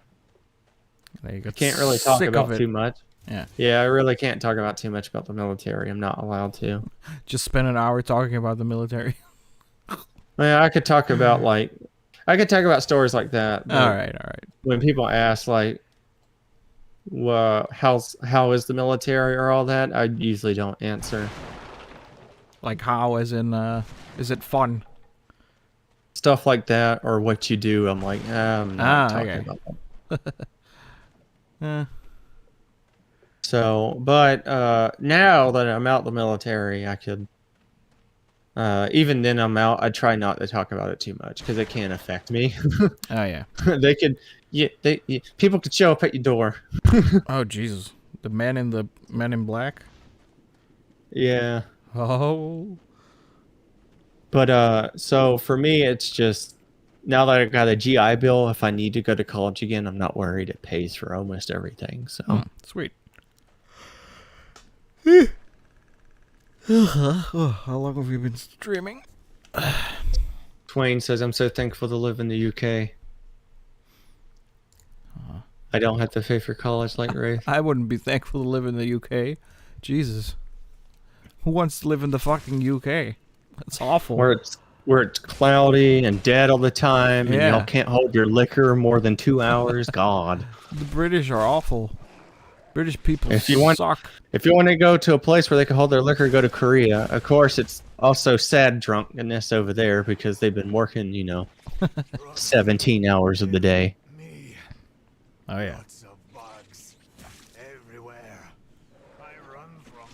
You got Can't really talk sick about of it. too much. Yeah. Yeah, I really can't talk about too much about the military. I'm not allowed to. Just spend an hour talking about the military. Yeah, I could talk about stories like that. but All right. When people ask well, how is the military or all that, I usually don't answer. Like how, as in, is it fun? Stuff like that or what you do, I'm like, I'm not talking okay. about that. Eh. So, but now that I'm out the military, I could. Even then, I'm out. I try not to talk about it too much because it can affect me. Oh yeah. They could, people could show up at your door. Oh Jesus. The men in black. Yeah, Oh. but so for me, it's just now that I got a GI Bill. If I need to go to college again, I'm not worried. It pays for almost everything. So. Sweet. How long have you been streaming? Twain says, I'm so thankful to live in the UK. I don't have to pay for college like Wraith. I wouldn't be thankful to live in the UK. Jesus. Who wants to live in the fucking UK? That's awful. Where it's cloudy and dead all the time, and Yeah. y'all can't hold your liquor more than 2 hours. God. The British are awful. British people If you want- suck. If you want to go to a place where they can hold their liquor, go to Korea. Of course, it's also sad drunkenness over there because they've been working, 17 hours of the day. Oh yeah. Lots of bugs everywhere. I run from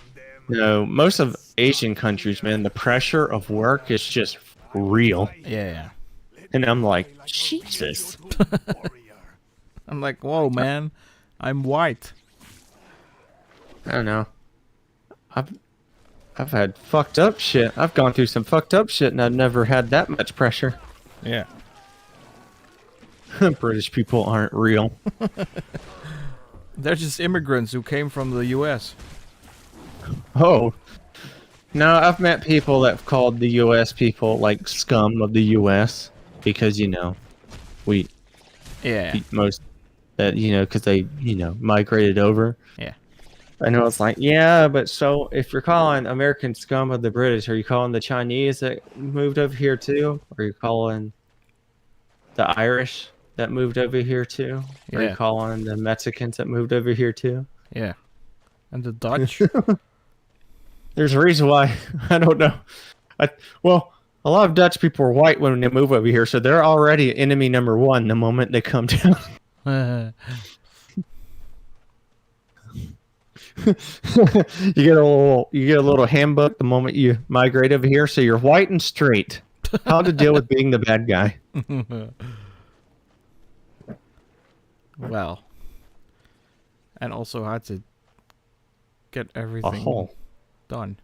them. Most of Asian countries, man, the pressure of work is just real. Yeah. And I'm like, Jesus. Warrior. I'm like, whoa, man. I'm white. I don't know. I've had fucked up shit. I've gone through some fucked up shit, and I've never had that much pressure. Yeah. British people aren't real. They're just immigrants who came from the US. Oh. No, I've met people that have called the US people like scum of the US because, we Yeah. most that, because they, migrated over. Yeah. And I was like, yeah, but so if you're calling American scum of the British, are you calling the Chinese that moved over here too? Or are you calling the Irish that moved over here too? Or are Yeah. you calling the Mexicans that moved over here too? Yeah. And the Dutch? There's a reason why. I don't know. Well, a lot of Dutch people are white when they move over here, so they're already enemy number one the moment they come down. You get a little handbook the moment you migrate over here, so you're white and straight. How to deal with being the bad guy. Well. And also how to get everything hole. done.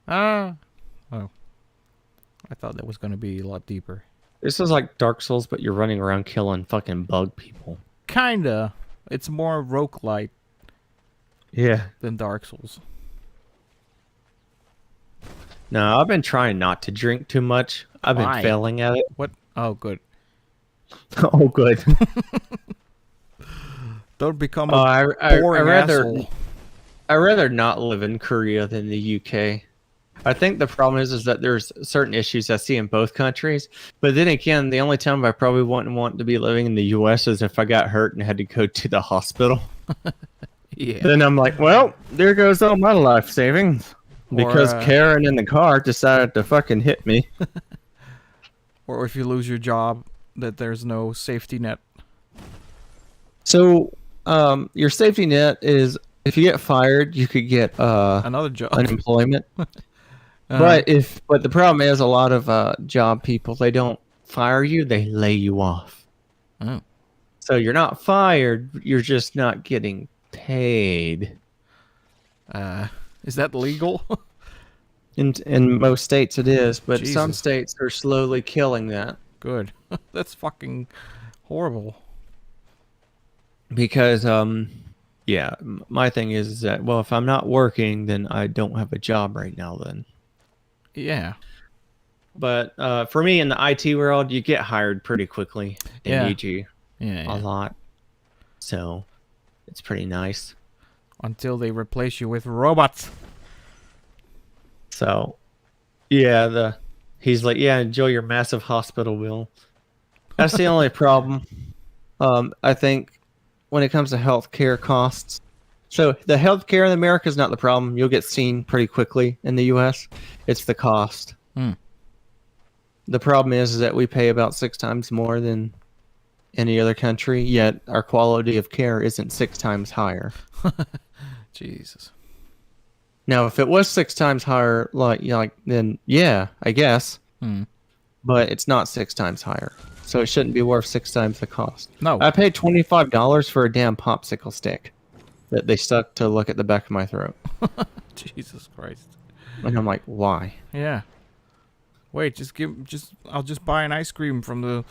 Oh. I thought that was going to be a lot deeper. This is like Dark Souls, but you're running around killing fucking bug people. Kinda. It's more roguelite Yeah. than Dark Souls. No, I've been trying not to drink too much. I've been Why? failing at it. What? Oh, good. Oh, good. Don't become Oh, a I boring rather asshole. I rather not live in Korea than the UK. I think the problem is that there's certain issues I see in both countries. But then again, the only time I probably wouldn't want to be living in the U.S. is if I got hurt and had to go to the hospital. Yeah. Then I'm like, well, there goes all my life savings. Because Karen in the car decided to fucking hit me. Or if you lose your job, that there's no safety net. So, your safety net is if you get fired, you could get Another job. unemployment. But the problem is a lot of job people, they don't fire you, they lay you off. Oh. So you're not fired, you're just not getting paid. Is that legal? In most states it is, but some Jesus. states are slowly killing that. Good. That's fucking horrible. Because yeah, my thing is that, well, if I'm not working, then I don't have a job right now then. Yeah. But for me in the IT world, you get hired pretty quickly. They Yeah. need you Yeah. a lot. So it's pretty nice. Until they replace you with robots. So yeah, he's like, yeah, enjoy your massive hospital bill. That's the only problem. I think when it comes to healthcare costs. So the healthcare in America is not the problem. You'll get seen pretty quickly in the US. It's the cost. Hmm. The problem is that we pay about 6 times more than any other country, yet our quality of care isn't 6 times higher. Jesus. Now, if it was 6 times higher, then yeah, I guess. Hmm. But it's not 6 times higher, so it shouldn't be worth 6 times the cost. No. I paid $25 for a damn popsicle stick that they stuck to look at the back of my throat, Jesus Christ. and I'm like, why? Yeah. Wait, I'll just buy an ice cream from the.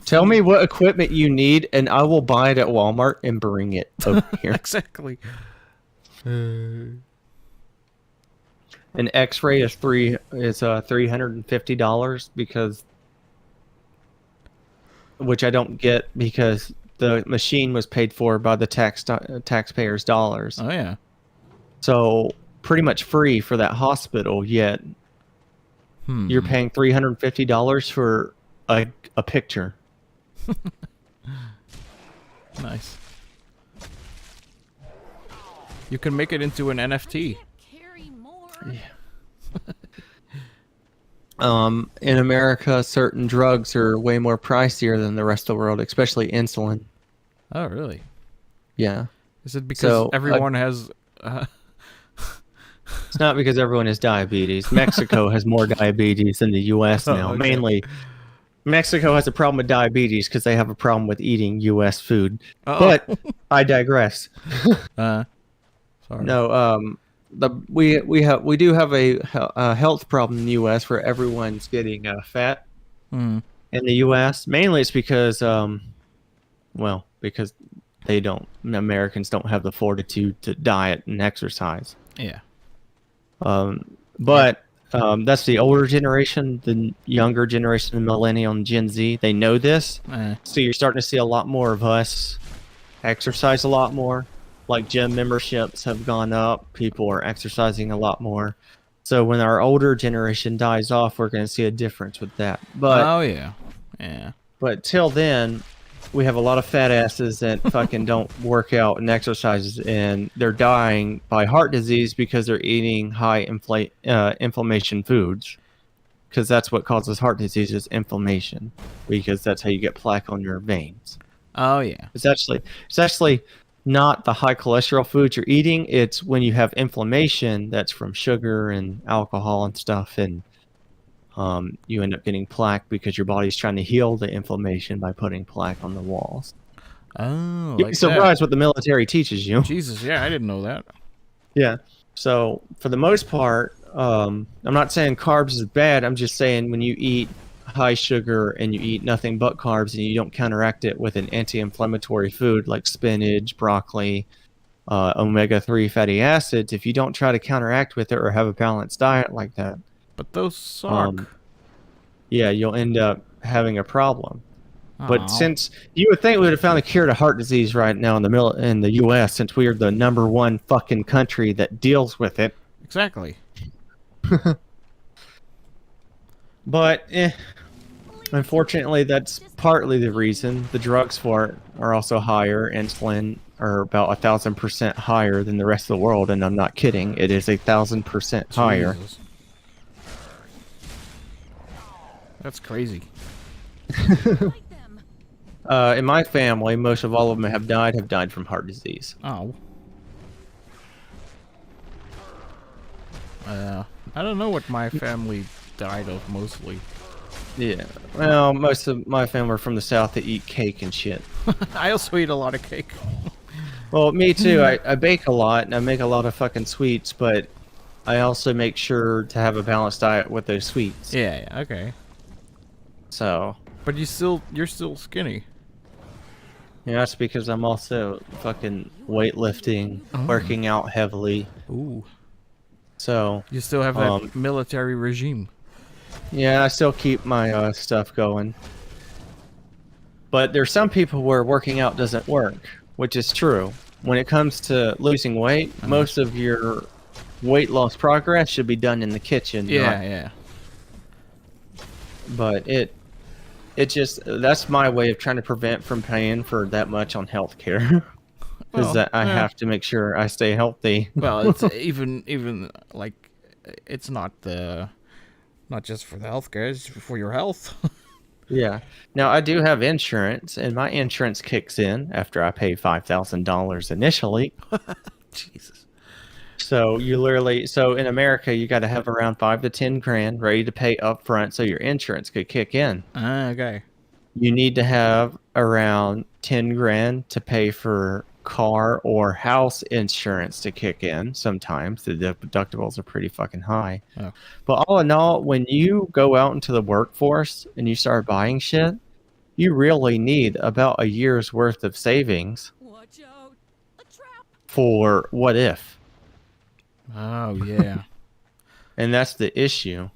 Tell me what equipment you need, and I will buy it at Walmart and bring it over here. Exactly. An X-ray is $350 because, which I don't get because the machine was paid for by the taxpayers' dollars. Oh yeah. So pretty much free for that hospital. Yet you're paying $350 for a picture. Nice. You can make it into an NFT. In America, certain drugs are way more pricier than the rest of the world, especially insulin. Oh really? Yeah. Is it because So, everyone has? It's not because everyone has diabetes. Mexico has more diabetes than the U.S. now. okay. Mainly, Mexico has a problem with diabetes because they have a problem with eating U.S. food. Uh-oh. But I digress. Sorry. No, we do have a health problem in the U.S. where everyone's getting fat in the U.S. Mainly, it's because because Americans don't have the fortitude to diet and exercise. Yeah. But that's the older generation. The younger generation, the millennial and Gen Z, they know this. So you're starting to see a lot more of us exercise a lot more. Like gym memberships have gone up. People are exercising a lot more. So when our older generation dies off, we're going to see a difference with that. But Oh yeah. Yeah. But till then, we have a lot of fat asses that fucking don't work out and exercise, and they're dying by heart disease because they're eating high inflammation foods. Because that's what causes heart disease is inflammation. Because that's how you get plaque on your veins. Oh yeah. It's actually not the high cholesterol foods you're eating. It's when you have inflammation that's from sugar and alcohol and stuff, and you end up getting plaque because your body's trying to heal the inflammation by putting plaque on the walls. Oh, You'd like be surprised what the military teaches you. Jesus, yeah, I didn't know that. Yeah. So for the most part, I'm not saying carbs is bad. I'm just saying when you eat high sugar and you eat nothing but carbs and you don't counteract it with an anti-inflammatory food like spinach, broccoli, omega-3 fatty acids, if you don't try to counteract with it or have a balanced diet like that, But those suck. yeah, you'll end up having a problem. Aw. But since you would think we would have found a cure to heart disease right now in the U.S., since we are the #1 fucking country that deals with it, Exactly. But, unfortunately, that's partly the reason. The drugs for it are also higher. Insulin are about 1,000% higher than the rest of the world, and I'm not kidding. It is 1,000% higher. Jesus. That's crazy. In my family, most of all of them have died from heart disease. Oh. I don't know what my family died of mostly. Yeah. Well, most of my family are from the South that eat cake and shit. I also eat a lot of cake. Well, me too. I bake a lot and I make a lot of fucking sweets, but I also make sure to have a balanced diet with those sweets. Yeah, okay. So, But you're still skinny. yeah, that's because I'm also fucking weightlifting, working out heavily. Ooh. So, You still have that military regime. yeah, I still keep my stuff going. But there's some people where working out doesn't work, which is true. When it comes to losing weight, most of your weight loss progress should be done in the kitchen. Yeah. But it just, that's my way of trying to prevent from paying for that much on healthcare. Because Well, I have to make sure I stay healthy. Well, it's even like it's not just for the healthcare, it's for your health. Yeah. Now, I do have insurance, and my insurance kicks in after I pay $5,000 initially. Jesus. So so in America, you got to have around 5 to 10 grand ready to pay up front so your insurance could kick in. Okay. You need to have around 10 grand to pay for car or house insurance to kick in. Sometimes the deductibles are pretty fucking high. Oh. But all in all, when you go out into the workforce and you start buying shit, you really need about a year's worth of savings Watch out. A trap. for what if. Oh yeah. And that's the issue.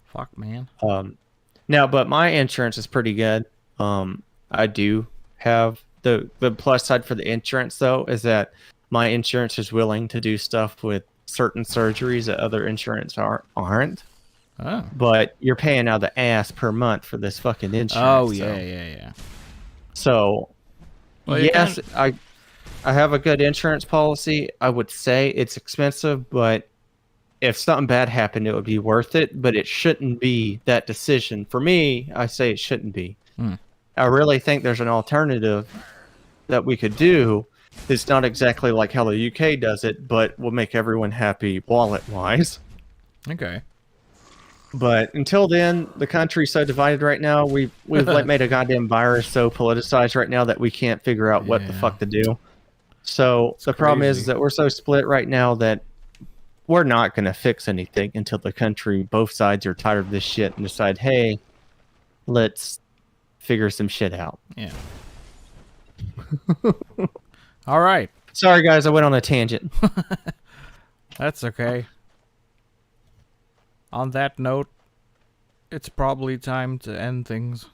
Fuck, man. Now, but my insurance is pretty good. I do have the plus side for the insurance, though, is that my insurance is willing to do stuff with certain surgeries that other insurance aren't. Oh. But you're paying out of the ass per month for this fucking insurance. Oh so. yeah. So, Well, you yes, can't- I have a good insurance policy. I would say it's expensive, but if something bad happened, it would be worth it. But it shouldn't be that decision. For me, I say it shouldn't be. I really think there's an alternative that we could do. It's not exactly like how the UK does it, but will make everyone happy wallet-wise. Okay. But until then, the country's so divided right now. We've like made a goddamn virus so politicized right now that we can't figure out what the Yeah. fuck to do. So the problem is crazy. that we're so split right now that we're not going to fix anything until the country, both sides are tired of this shit and decide, hey, let's figure some shit out. Yeah. All right. Sorry, guys, I went on a tangent. That's okay. On that note, it's probably time to end things.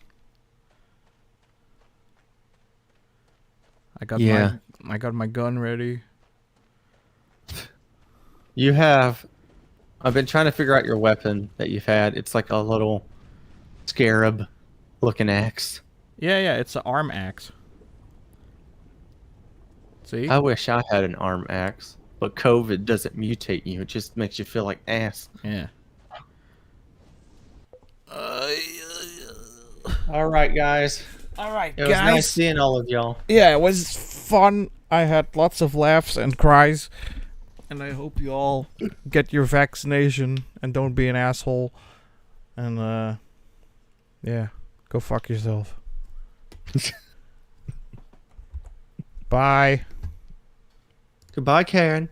I got my gun ready. You have. I've been trying to figure out your weapon that you've had. It's like a little scarab looking axe. Yeah, it's an arm axe. See? I wish I had an arm axe, but COVID doesn't mutate you. It just makes you feel like ass. Yeah. All right, guys. All right, It was nice seeing all of y'all. Yeah, it was fun. I had lots of laughs and cries. And I hope you all get your vaccination and don't be an asshole. And, yeah, go fuck yourself. Bye. Goodbye, Karen.